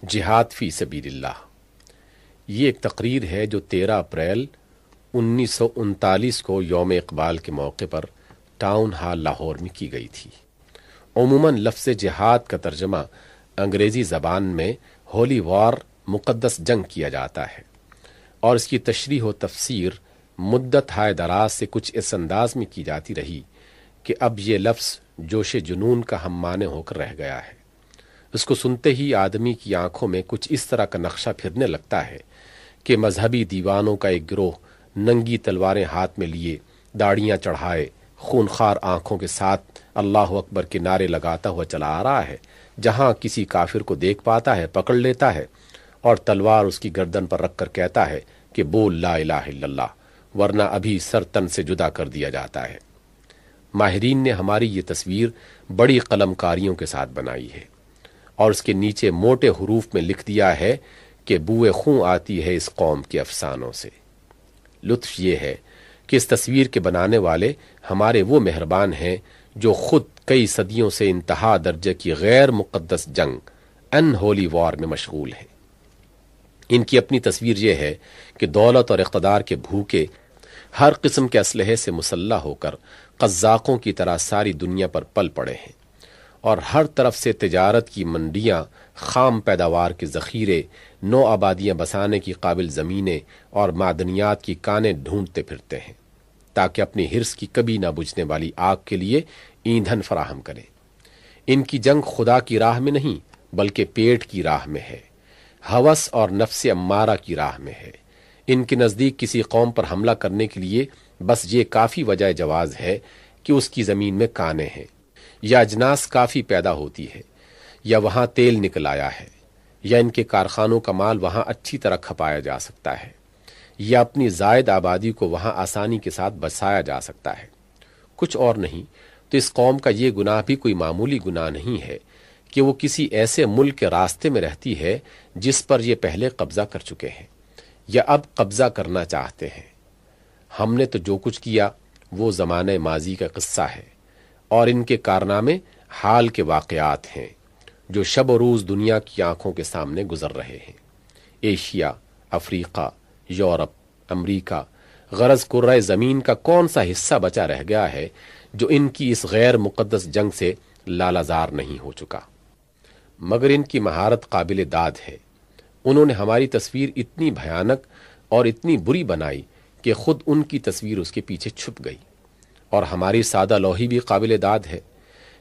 جہاد فی سبیل اللہ، یہ ایک تقریر ہے جو 13 اپریل 1939 کو یوم اقبال کے موقع پر ٹاؤن ہال لاہور میں کی گئی تھی۔ عموماً لفظ جہاد کا ترجمہ انگریزی زبان میں ہولی وار مقدس جنگ کیا جاتا ہے، اور اس کی تشریح و تفسیر مدت ہائے دراز سے کچھ اس انداز میں کی جاتی رہی کہ اب یہ لفظ جوش جنون کا ہم معنی ہو کر رہ گیا ہے۔ اس کو سنتے ہی آدمی کی آنکھوں میں کچھ اس طرح کا نقشہ پھرنے لگتا ہے کہ مذہبی دیوانوں کا ایک گروہ ننگی تلواریں ہاتھ میں لیے، داڑیاں چڑھائے، خونخوار آنکھوں کے ساتھ اللہ اکبر کے نعرے لگاتا ہوا چلا آ رہا ہے۔ جہاں کسی کافر کو دیکھ پاتا ہے پکڑ لیتا ہے اور تلوار اس کی گردن پر رکھ کر کہتا ہے کہ بول لا الہ الا اللہ، ورنہ ابھی سر تن سے جدا کر دیا جاتا ہے۔ ماہرین نے ہماری یہ تصویر بڑی قلم کاریوں کے ساتھ بنائی ہے، اور اس کے نیچے موٹے حروف میں لکھ دیا ہے کہ بوئے خون آتی ہے اس قوم کے افسانوں سے۔ لطف یہ ہے کہ اس تصویر کے بنانے والے ہمارے وہ مہربان ہیں جو خود کئی صدیوں سے انتہا درجے کی غیر مقدس جنگ ان ہولی وار میں مشغول ہیں۔ ان کی اپنی تصویر یہ ہے کہ دولت اور اقتدار کے بھوکے ہر قسم کے اسلحے سے مسلح ہو کر قزاقوں کی طرح ساری دنیا پر پل پڑے ہیں، اور ہر طرف سے تجارت کی منڈیاں، خام پیداوار کے ذخیرے، نو آبادیاں بسانے کی قابل زمینیں اور معدنیات کی کانیں ڈھونڈتے پھرتے ہیں تاکہ اپنی حرص کی کبھی نہ بجھنے والی آگ کے لیے ایندھن فراہم کریں۔ ان کی جنگ خدا کی راہ میں نہیں بلکہ پیٹ کی راہ میں ہے، ہوس اور نفس امارہ کی راہ میں ہے۔ ان کے نزدیک کسی قوم پر حملہ کرنے کے لیے بس یہ کافی وجہ جواز ہے کہ اس کی زمین میں کانیں ہیں، یا اجناس کافی پیدا ہوتی ہے، یا وہاں تیل نکل آیا ہے، یا ان کے کارخانوں کا مال وہاں اچھی طرح کھپایا جا سکتا ہے، یا اپنی زائد آبادی کو وہاں آسانی کے ساتھ بسایا جا سکتا ہے۔ کچھ اور نہیں تو اس قوم کا یہ گناہ بھی کوئی معمولی گناہ نہیں ہے کہ وہ کسی ایسے ملک کے راستے میں رہتی ہے جس پر یہ پہلے قبضہ کر چکے ہیں یا اب قبضہ کرنا چاہتے ہیں۔ ہم نے تو جو کچھ کیا وہ زمانہ ماضی کا قصہ ہے، اور ان کے کارنامے حال کے واقعات ہیں جو شب و روز دنیا کی آنکھوں کے سامنے گزر رہے ہیں۔ ایشیا، افریقہ، یورپ، امریکہ، غرض کرۂ زمین کا کون سا حصہ بچا رہ گیا ہے جو ان کی اس غیر مقدس جنگ سے لالہزار نہیں ہو چکا؟ مگر ان کی مہارت قابل داد ہے۔ انہوں نے ہماری تصویر اتنی بھیانک اور اتنی بری بنائی کہ خود ان کی تصویر اس کے پیچھے چھپ گئی، اور ہماری سادہ لوحی بھی قابل داد ہے۔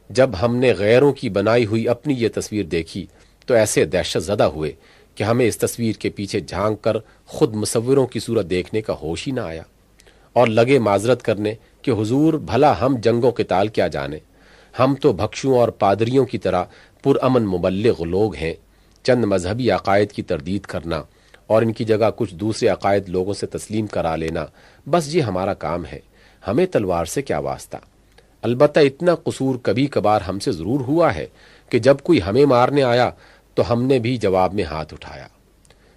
جب ہم نے غیروں کی بنائی ہوئی اپنی یہ تصویر دیکھی تو ایسے دہشت زدہ ہوئے کہ ہمیں اس تصویر کے پیچھے جھانک کر خود مصوروں کی صورت دیکھنے کا ہوش ہی نہ آیا، اور لگے معذرت کرنے کہ حضور بھلا ہم جنگ و قتال کیا جانے، ہم تو بھکشوں اور پادریوں کی طرح پرامن مبلغ لوگ ہیں۔ چند مذہبی عقائد کی تردید کرنا اور ان کی جگہ کچھ دوسرے عقائد لوگوں سے تسلیم کرا لینا، بس یہ ہمارا کام ہے، ہمیں تلوار سے کیا واسطہ۔ البتہ اتنا قصور کبھی کبھار ہم سے ضرور ہوا ہے کہ جب کوئی ہمیں مارنے آیا تو ہم نے بھی جواب میں ہاتھ اٹھایا۔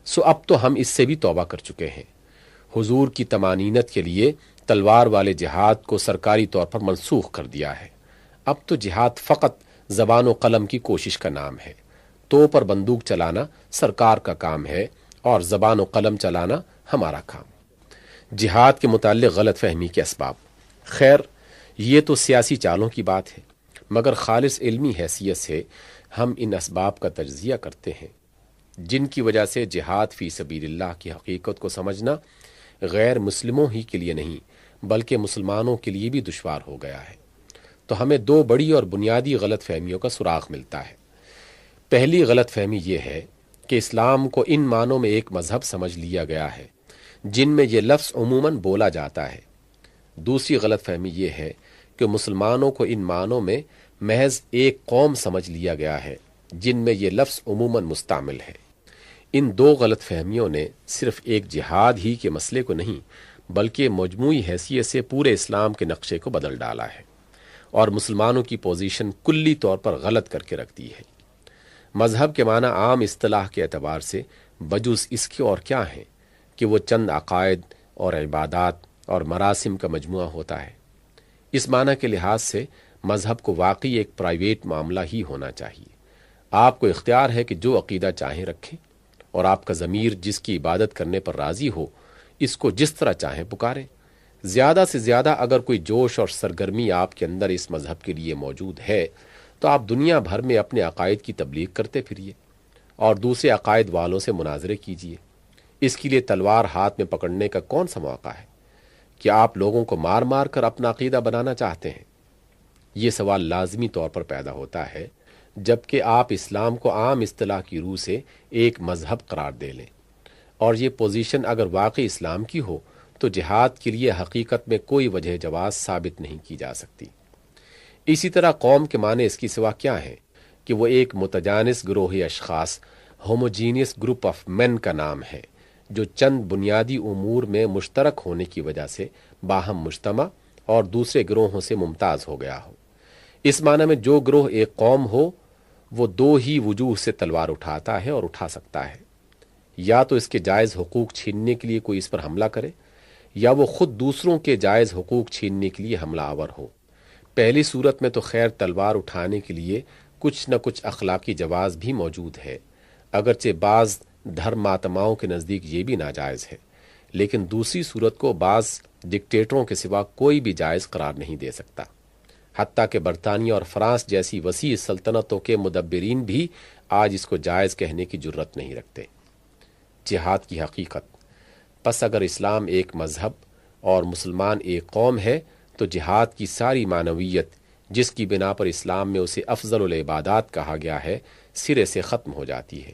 سو اب تو ہم اس سے بھی توبہ کر چکے ہیں۔ حضور کی طمانینت کے لیے تلوار والے جہاد کو سرکاری طور پر منسوخ کر دیا ہے۔ اب تو جہاد فقط زبان و قلم کی کوشش کا نام ہے۔ توپ اور بندوق چلانا سرکار کا کام ہے اور زبان و قلم چلانا ہمارا کام۔ جہاد کے متعلق غلط فہمی کے اسباب، خیر یہ تو سیاسی چالوں کی بات ہے، مگر خالص علمی حیثیت سے ہم ان اسباب کا تجزیہ کرتے ہیں جن کی وجہ سے جہاد فی سبیل اللہ کی حقیقت کو سمجھنا غیر مسلموں ہی کے لیے نہیں بلکہ مسلمانوں کے لیے بھی دشوار ہو گیا ہے۔ تو ہمیں دو بڑی اور بنیادی غلط فہمیوں کا سراغ ملتا ہے۔ پہلی غلط فہمی یہ ہے کہ اسلام کو ان معنوں میں ایک مذہب سمجھ لیا گیا ہے جن میں یہ لفظ عموماً بولا جاتا ہے۔ دوسری غلط فہمی یہ ہے کہ مسلمانوں کو ان معنوں میں محض ایک قوم سمجھ لیا گیا ہے جن میں یہ لفظ عموماً مستعمل ہے۔ ان دو غلط فہمیوں نے صرف ایک جہاد ہی کے مسئلے کو نہیں بلکہ مجموعی حیثیت سے پورے اسلام کے نقشے کو بدل ڈالا ہے، اور مسلمانوں کی پوزیشن کلی طور پر غلط کر کے رکھ دی ہے۔ مذہب کے معنی عام اصطلاح کے اعتبار سے بجز اس کے اور کیا ہیں کہ وہ چند عقائد اور عبادات اور مراسم کا مجموعہ ہوتا ہے۔ اس معنی کے لحاظ سے مذہب کو واقعی ایک پرائیویٹ معاملہ ہی ہونا چاہیے۔ آپ کو اختیار ہے کہ جو عقیدہ چاہیں رکھیں، اور آپ کا ضمیر جس کی عبادت کرنے پر راضی ہو اس کو جس طرح چاہیں پکاریں۔ زیادہ سے زیادہ اگر کوئی جوش اور سرگرمی آپ کے اندر اس مذہب کے لیے موجود ہے تو آپ دنیا بھر میں اپنے عقائد کی تبلیغ کرتے پھریے اور دوسرے عقائد والوں سے مناظرے کیجیے۔ اس کے لیے تلوار ہاتھ میں پکڑنے کا کون سا موقع ہے؟ کیا آپ لوگوں کو مار مار کر اپنا عقیدہ بنانا چاہتے ہیں؟ یہ سوال لازمی طور پر پیدا ہوتا ہے جبکہ آپ اسلام کو عام اصطلاح کی روح سے ایک مذہب قرار دے لیں، اور یہ پوزیشن اگر واقعی اسلام کی ہو تو جہاد کے لیے حقیقت میں کوئی وجہ جواز ثابت نہیں کی جا سکتی۔ اسی طرح قوم کے معنی اس کی سوا کیا ہیں کہ وہ ایک متجانس گروہ اشخاص، ہوموجینس گروپ آف مین کا نام ہے جو چند بنیادی امور میں مشترک ہونے کی وجہ سے باہم مجتمع اور دوسرے گروہوں سے ممتاز ہو گیا ہو۔ اس معنی میں جو گروہ ایک قوم ہو وہ دو ہی وجوہ سے تلوار اٹھاتا ہے اور اٹھا سکتا ہے، یا تو اس کے جائز حقوق چھیننے کے لیے کوئی اس پر حملہ کرے، یا وہ خود دوسروں کے جائز حقوق چھیننے کے لیے حملہ آور ہو۔ پہلی صورت میں تو خیر تلوار اٹھانے کے لیے کچھ نہ کچھ اخلاقی جواز بھی موجود ہے، اگرچہ بعض دھرماتماؤں کے نزدیک یہ بھی ناجائز ہے، لیکن دوسری صورت کو بعض ڈکٹیٹروں کے سوا کوئی بھی جائز قرار نہیں دے سکتا۔ حتیٰ کہ برطانیہ اور فرانس جیسی وسیع سلطنتوں کے مدبرین بھی آج اس کو جائز کہنے کی جرت نہیں رکھتے۔ جہاد کی حقیقت۔ پس اگر اسلام ایک مذہب اور مسلمان ایک قوم ہے تو جہاد کی ساری معنویت جس کی بنا پر اسلام میں اسے افضل العبادات کہا گیا ہے سرے سے ختم ہو جاتی ہے۔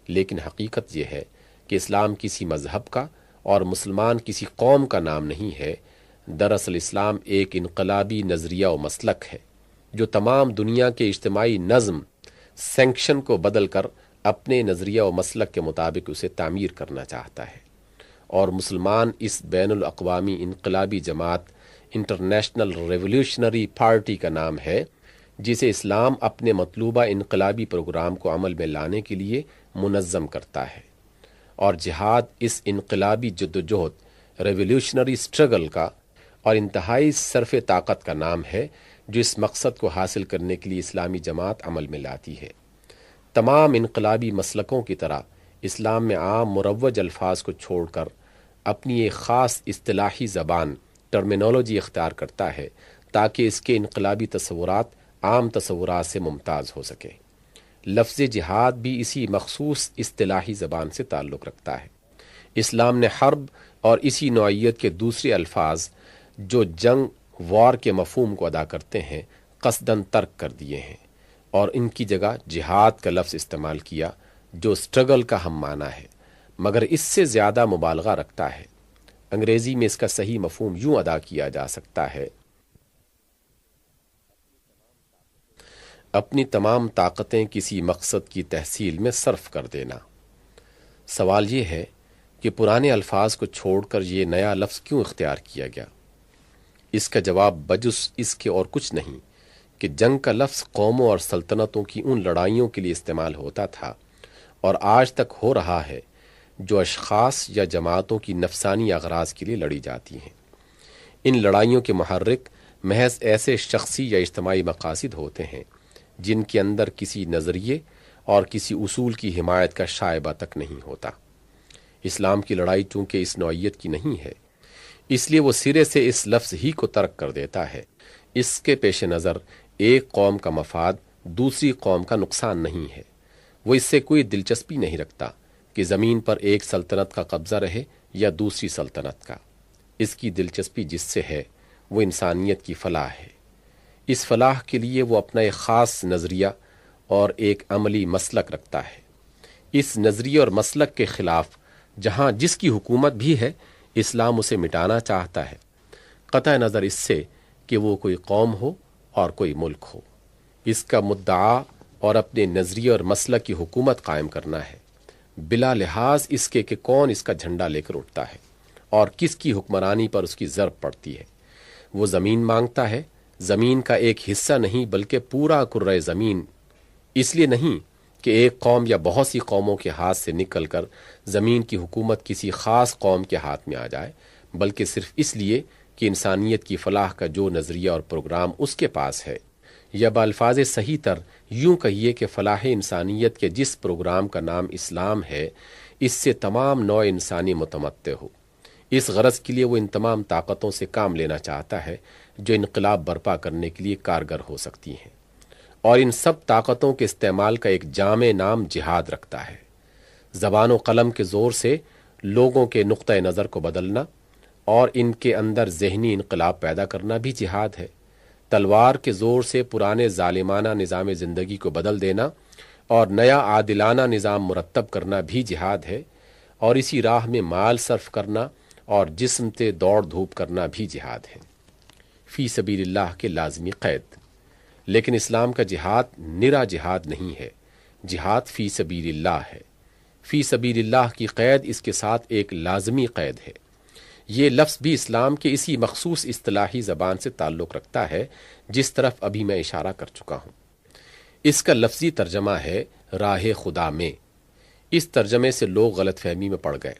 لیکن حقیقت یہ ہے کہ اسلام کسی مذہب کا اور مسلمان کسی قوم کا نام نہیں ہے۔ دراصل اسلام ایک انقلابی نظریہ و مسلک ہے جو تمام دنیا کے اجتماعی نظم سینکشن کو بدل کر اپنے نظریہ و مسلک کے مطابق اسے تعمیر کرنا چاہتا ہے، اور مسلمان اس بین الاقوامی انقلابی جماعت انٹرنیشنل ریولیوشنری پارٹی کا نام ہے جسے اسلام اپنے مطلوبہ انقلابی پروگرام کو عمل میں لانے کے لیے منظم کرتا ہے، اور جہاد اس انقلابی جدوجہد ریولیوشنری سٹرگل کا اور انتہائی صرف طاقت کا نام ہے جو اس مقصد کو حاصل کرنے کے لیے اسلامی جماعت عمل میں لاتی ہے۔ تمام انقلابی مسلکوں کی طرح اسلام میں عام مروج الفاظ کو چھوڑ کر اپنی ایک خاص اصطلاحی زبان ٹرمینالوجی اختیار کرتا ہے تاکہ اس کے انقلابی تصورات عام تصورات سے ممتاز ہو سکے۔ لفظ جہاد بھی اسی مخصوص اصطلاحی زبان سے تعلق رکھتا ہے۔ اسلام نے حرب اور اسی نوعیت کے دوسرے الفاظ جو جنگ وار کے مفہوم کو ادا کرتے ہیں قصداً ترک کر دیے ہیں اور ان کی جگہ جہاد کا لفظ استعمال کیا جو سٹرگل کا ہم معنی ہے مگر اس سے زیادہ مبالغہ رکھتا ہے۔ انگریزی میں اس کا صحیح مفہوم یوں ادا کیا جا سکتا ہے: اپنی تمام طاقتیں کسی مقصد کی تحصیل میں صرف کر دینا۔ سوال یہ ہے کہ پرانے الفاظ کو چھوڑ کر یہ نیا لفظ کیوں اختیار کیا گیا؟ اس کا جواب بجز اس کے اور کچھ نہیں کہ جنگ کا لفظ قوموں اور سلطنتوں کی ان لڑائیوں کے لیے استعمال ہوتا تھا اور آج تک ہو رہا ہے جو اشخاص یا جماعتوں کی نفسانی اغراض کے لیے لڑی جاتی ہیں۔ ان لڑائیوں کے محرک محض ایسے شخصی یا اجتماعی مقاصد ہوتے ہیں جن کے اندر کسی نظریے اور کسی اصول کی حمایت کا شائبہ تک نہیں ہوتا۔ اسلام کی لڑائی چونکہ اس نوعیت کی نہیں ہے اس لیے وہ سرے سے اس لفظ ہی کو ترک کر دیتا ہے۔ اس کے پیش نظر ایک قوم کا مفاد دوسری قوم کا نقصان نہیں ہے۔ وہ اس سے کوئی دلچسپی نہیں رکھتا کہ زمین پر ایک سلطنت کا قبضہ رہے یا دوسری سلطنت کا۔ اس کی دلچسپی جس سے ہے وہ انسانیت کی فلاح ہے۔ اس فلاح کے لیے وہ اپنا ایک خاص نظریہ اور ایک عملی مسلک رکھتا ہے۔ اس نظریے اور مسلک کے خلاف جہاں جس کی حکومت بھی ہے اسلام اسے مٹانا چاہتا ہے، قطع نظر اس سے کہ وہ کوئی قوم ہو اور کوئی ملک ہو۔ اس کا مدعا اور اپنے نظریے اور مسلک کی حکومت قائم کرنا ہے، بلا لحاظ اس کے کہ کون اس کا جھنڈا لے کر اٹھتا ہے اور کس کی حکمرانی پر اس کی ضرب پڑتی ہے۔ وہ زمین مانگتا ہے، زمین کا ایک حصہ نہیں بلکہ پورا کرۂ زمین، اس لیے نہیں کہ ایک قوم یا بہت سی قوموں کے ہاتھ سے نکل کر زمین کی حکومت کسی خاص قوم کے ہاتھ میں آ جائے، بلکہ صرف اس لیے کہ انسانیت کی فلاح کا جو نظریہ اور پروگرام اس کے پاس ہے یا بالفاظ صحیح تر یوں کہیے کہ فلاح انسانیت کے جس پروگرام کا نام اسلام ہے، اس سے تمام نوع انسانی متمتع ہو۔ اس غرض کے لیے وہ ان تمام طاقتوں سے کام لینا چاہتا ہے جو انقلاب برپا کرنے کے لیے کارگر ہو سکتی ہیں، اور ان سب طاقتوں کے استعمال کا ایک جامع نام جہاد رکھتا ہے۔ زبان و قلم کے زور سے لوگوں کے نقطہ نظر کو بدلنا اور ان کے اندر ذہنی انقلاب پیدا کرنا بھی جہاد ہے۔ تلوار کے زور سے پرانے ظالمانہ نظام زندگی کو بدل دینا اور نیا عادلانہ نظام مرتب کرنا بھی جہاد ہے، اور اسی راہ میں مال صرف کرنا اور جسم سے دوڑ دھوپ کرنا بھی جہاد ہے۔ فی سبیل اللہ کے لازمی قید۔ لیکن اسلام کا جہاد نرا جہاد نہیں ہے، جہاد فی سبیل اللہ ہے۔ فی سبیل اللہ کی قید اس کے ساتھ ایک لازمی قید ہے۔ یہ لفظ بھی اسلام کے اسی مخصوص اصطلاحی زبان سے تعلق رکھتا ہے جس طرف ابھی میں اشارہ کر چکا ہوں۔ اس کا لفظی ترجمہ ہے راہ خدا میں۔ اس ترجمے سے لوگ غلط فہمی میں پڑ گئے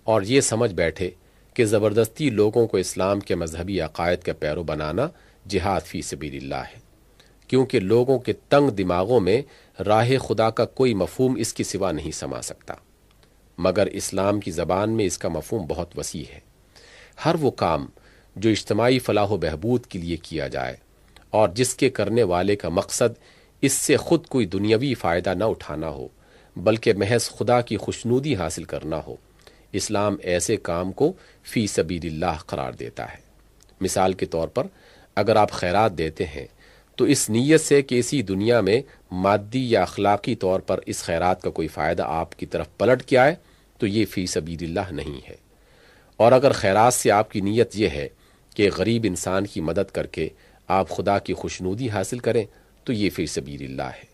اور یہ سمجھ بیٹھے کہ زبردستی لوگوں کو اسلام کے مذہبی عقائد کا پیرو بنانا جہاد فی سبیل اللہ ہے، کیونکہ لوگوں کے تنگ دماغوں میں راہ خدا کا کوئی مفہوم اس کے سوا نہیں سما سکتا، مگر اسلام کی زبان میں اس کا مفہوم بہت وسیع ہے۔ ہر وہ کام جو اجتماعی فلاح و بہبود کے لیے کیا جائے اور جس کے کرنے والے کا مقصد اس سے خود کوئی دنیاوی فائدہ نہ اٹھانا ہو بلکہ محض خدا کی خوشنودی حاصل کرنا ہو، اسلام ایسے کام کو فی سبیل اللہ قرار دیتا ہے۔ مثال کے طور پر اگر آپ خیرات دیتے ہیں تو اس نیت سے کہ اسی دنیا میں مادی یا اخلاقی طور پر اس خیرات کا کوئی فائدہ آپ کی طرف پلٹ کے آئے تو یہ فی سبیل اللہ نہیں ہے۔ اور اگر خیرات سے آپ کی نیت یہ ہے کہ غریب انسان کی مدد کر کے آپ خدا کی خوشنودی حاصل کریں تو یہ فی سبیل اللہ ہے۔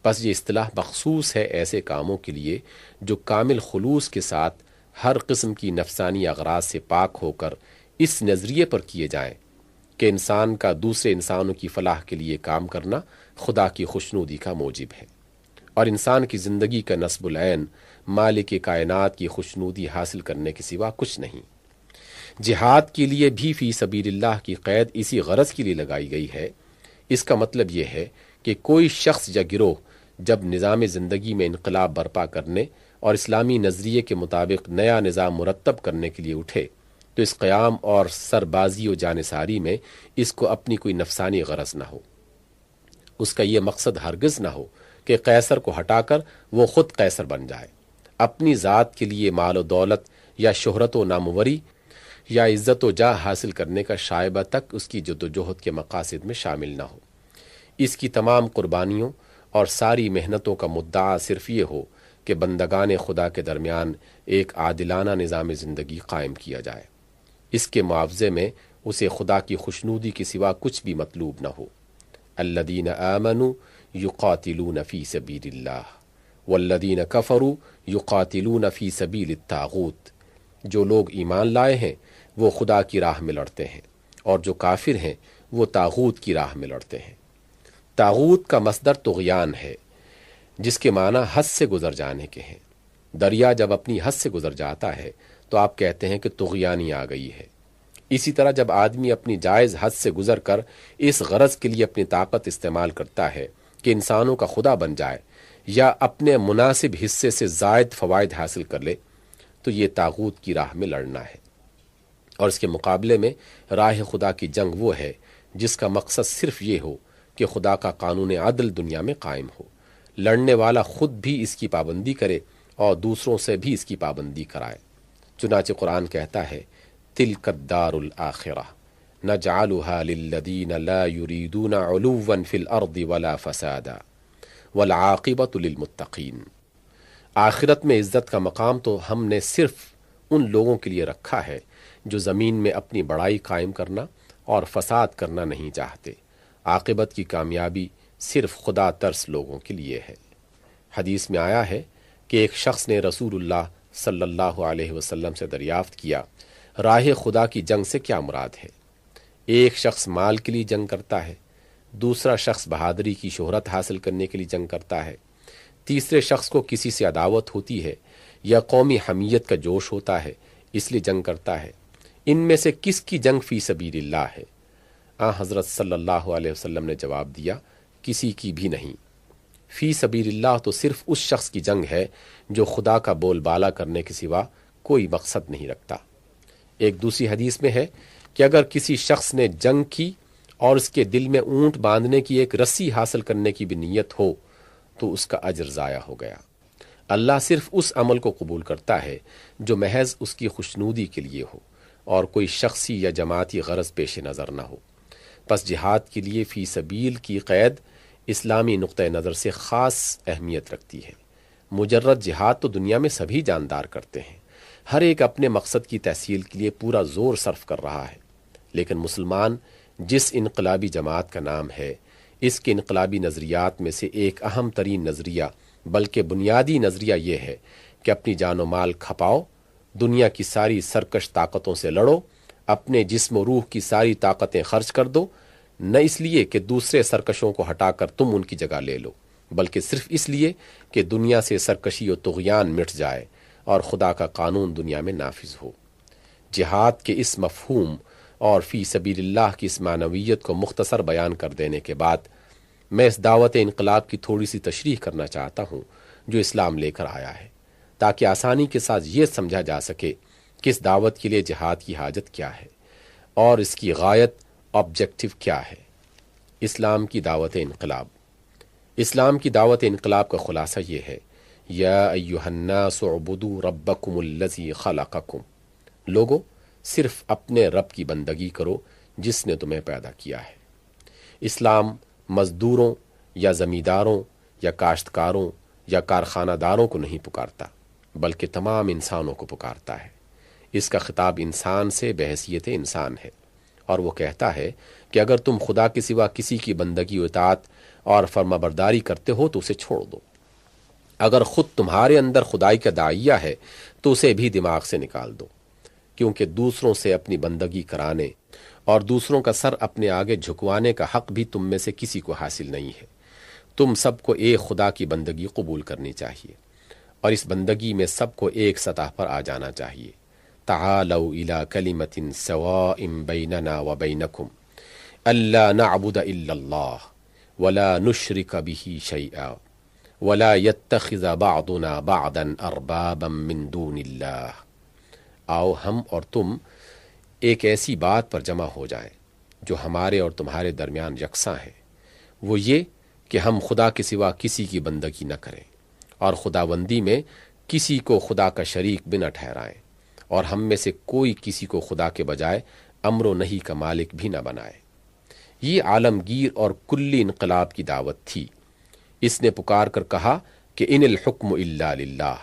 بس یہ اصطلاح مخصوص ہے ایسے کاموں کے لیے جو کامل خلوص کے ساتھ ہر قسم کی نفسانی اغراض سے پاک ہو کر اس نظریے پر کیے جائیں کہ انسان کا دوسرے انسانوں کی فلاح کے لیے کام کرنا خدا کی خوشنودی کا موجب ہے، اور انسان کی زندگی کا نصب العین مالک کائنات کی خوشنودی حاصل کرنے کے سوا کچھ نہیں۔ جہاد کے لیے بھی فی سبیل اللہ کی قید اسی غرض کے لیے لگائی گئی ہے۔ اس کا مطلب یہ ہے کہ کوئی شخص یا گروہ جب نظام زندگی میں انقلاب برپا کرنے اور اسلامی نظریے کے مطابق نیا نظام مرتب کرنے کے لیے اٹھے تو اس قیام اور سربازی و جانثاری میں اس کو اپنی کوئی نفسانی غرض نہ ہو۔ اس کا یہ مقصد ہرگز نہ ہو کہ قیصر کو ہٹا کر وہ خود قیصر بن جائے، اپنی ذات کے لیے مال و دولت یا شہرت و ناموری یا عزت و جاہ حاصل کرنے کا شائبہ تک اس کی جدوجہد کے مقاصد میں شامل نہ ہو۔ اس کی تمام قربانیوں اور ساری محنتوں کا مدعا صرف یہ ہو کہ بندگان خدا کے درمیان ایک عادلانہ نظام زندگی قائم کیا جائے۔ اس کے معاوضے میں اسے خدا کی خوشنودی کے سوا کچھ بھی مطلوب نہ ہو۔ الذین آمنوا یقاتلون فی سبیل اللہ والذین کفروا یقاتلون فی سبیل الطاغوت۔ جو لوگ ایمان لائے ہیں وہ خدا کی راہ میں لڑتے ہیں، اور جو کافر ہیں وہ طاغوت کی راہ میں لڑتے ہیں۔ طاغوت کا مصدر طغیان ہے، جس کے معنی حد سے گزر جانے کے ہیں۔ دریا جب اپنی حد سے گزر جاتا ہے تو آپ کہتے ہیں کہ طغیانی آ گئی ہے۔ اسی طرح جب آدمی اپنی جائز حد سے گزر کر اس غرض کے لیے اپنی طاقت استعمال کرتا ہے کہ انسانوں کا خدا بن جائے یا اپنے مناسب حصے سے زائد فوائد حاصل کر لے تو یہ طاغوت کی راہ میں لڑنا ہے۔ اور اس کے مقابلے میں راہ خدا کی جنگ وہ ہے جس کا مقصد صرف یہ ہو کہ خدا کا قانون عدل دنیا میں قائم ہو، لڑنے والا خود بھی اس کی پابندی کرے اور دوسروں سے بھی اس کی پابندی کرائے۔ چنانچہ قرآن کہتا ہے تلک الدار الآخرہ نجعلها للذین لا یریدون علوا فی الارض ولا فسادا والعاقبۃ للمتقین۔ آخرت میں عزت کا مقام تو ہم نے صرف ان لوگوں کے لیے رکھا ہے جو زمین میں اپنی بڑائی قائم کرنا اور فساد کرنا نہیں چاہتے۔ عاقبت کی کامیابی صرف خدا ترس لوگوں کے لیے ہے۔ حدیث میں آیا ہے کہ ایک شخص نے رسول اللہ صلی اللہ علیہ وسلم سے دریافت کیا راہ خدا کی جنگ سے کیا مراد ہے؟ ایک شخص مال کے لیے جنگ کرتا ہے، دوسرا شخص بہادری کی شہرت حاصل کرنے کے لیے جنگ کرتا ہے، تیسرے شخص کو کسی سے عداوت ہوتی ہے یا قومی حمیت کا جوش ہوتا ہے اس لیے جنگ کرتا ہے۔ ان میں سے کس کی جنگ فی سبیل اللہ ہے؟ حضرت صلی اللہ علیہ وسلم نے جواب دیا، کسی کی بھی نہیں۔ فی سبیل اللہ تو صرف اس شخص کی جنگ ہے جو خدا کا بول بالا کرنے کے سوا کوئی مقصد نہیں رکھتا۔ ایک دوسری حدیث میں ہے کہ اگر کسی شخص نے جنگ کی اور اس کے دل میں اونٹ باندھنے کی ایک رسی حاصل کرنے کی بھی نیت ہو تو اس کا اجر ضائع ہو گیا۔ اللہ صرف اس عمل کو قبول کرتا ہے جو محض اس کی خوشنودی کے لیے ہو اور کوئی شخصی یا جماعتی غرض پیش نظر نہ ہو۔ پس جہاد کے لیے فی سبیل کی قید اسلامی نقطہ نظر سے خاص اہمیت رکھتی ہے۔ مجرد جہاد تو دنیا میں سبھی جاندار کرتے ہیں، ہر ایک اپنے مقصد کی تحصیل کے لیے پورا زور صرف کر رہا ہے، لیکن مسلمان جس انقلابی جماعت کا نام ہے، اس کے انقلابی نظریات میں سے ایک اہم ترین نظریہ بلکہ بنیادی نظریہ یہ ہے کہ اپنی جان و مال کھپاؤ، دنیا کی ساری سرکش طاقتوں سے لڑو، اپنے جسم و روح کی ساری طاقتیں خرچ کر دو، نہ اس لیے کہ دوسرے سرکشوں کو ہٹا کر تم ان کی جگہ لے لو، بلکہ صرف اس لیے کہ دنیا سے سرکشی و طغیان مٹ جائے اور خدا کا قانون دنیا میں نافذ ہو۔ جہاد کے اس مفہوم اور فی سبیل اللہ کی اس معنویت کو مختصر بیان کر دینے کے بعد میں اس دعوت انقلاب کی تھوڑی سی تشریح کرنا چاہتا ہوں جو اسلام لے کر آیا ہے، تاکہ آسانی کے ساتھ یہ سمجھا جا سکے کہ اس دعوت کے لیے جہاد کی حاجت کیا ہے اور اس کی غایت آبجیکٹو کیا ہے۔ اسلام کی دعوت انقلاب۔ اسلام کی دعوت انقلاب کا خلاصہ یہ ہے، یا ایھا الناس اعبدوا ربکم الذی خلقکم، لوگو صرف اپنے رب کی بندگی کرو جس نے تمہیں پیدا کیا ہے۔ اسلام مزدوروں یا زمینداروں یا کاشتکاروں یا کارخانہ داروں کو نہیں پکارتا، بلکہ تمام انسانوں کو پکارتا ہے۔ اس کا خطاب انسان سے بحیثیت انسان ہے، اور وہ کہتا ہے کہ اگر تم خدا کے سوا کسی کی بندگی و اطاعت اور فرما برداری کرتے ہو تو اسے چھوڑ دو۔ اگر خود تمہارے اندر خدائی کا داعیہ ہے تو اسے بھی دماغ سے نکال دو، کیونکہ دوسروں سے اپنی بندگی کرانے اور دوسروں کا سر اپنے آگے جھکوانے کا حق بھی تم میں سے کسی کو حاصل نہیں ہے۔ تم سب کو ایک خدا کی بندگی قبول کرنی چاہیے، اور اس بندگی میں سب کو ایک سطح پر آ جانا چاہیے۔ تعالوا الی کلمۃ سواء بیننا وبینکم الا نعبد الا اللہ ولا نشرک بہ شیئا ولا یتخذ بعضنا بعضا اربابا من دون اللہ۔ آؤ ہم اور تم ایک ایسی بات پر جمع ہو جائیں جو ہمارے اور تمہارے درمیان یکساں ہے، وہ یہ کہ ہم خدا کے سوا کسی کی بندگی نہ کریں اور خداوندی میں کسی کو خدا کا شریک بھی نہ ٹھہرائیں، اور ہم میں سے کوئی کسی کو خدا کے بجائے امر و نہی کا مالک بھی نہ بنائے۔ یہ عالمگیر اور کلی انقلاب کی دعوت تھی۔ اس نے پکار کر کہا کہ ان الحکم الا للہ،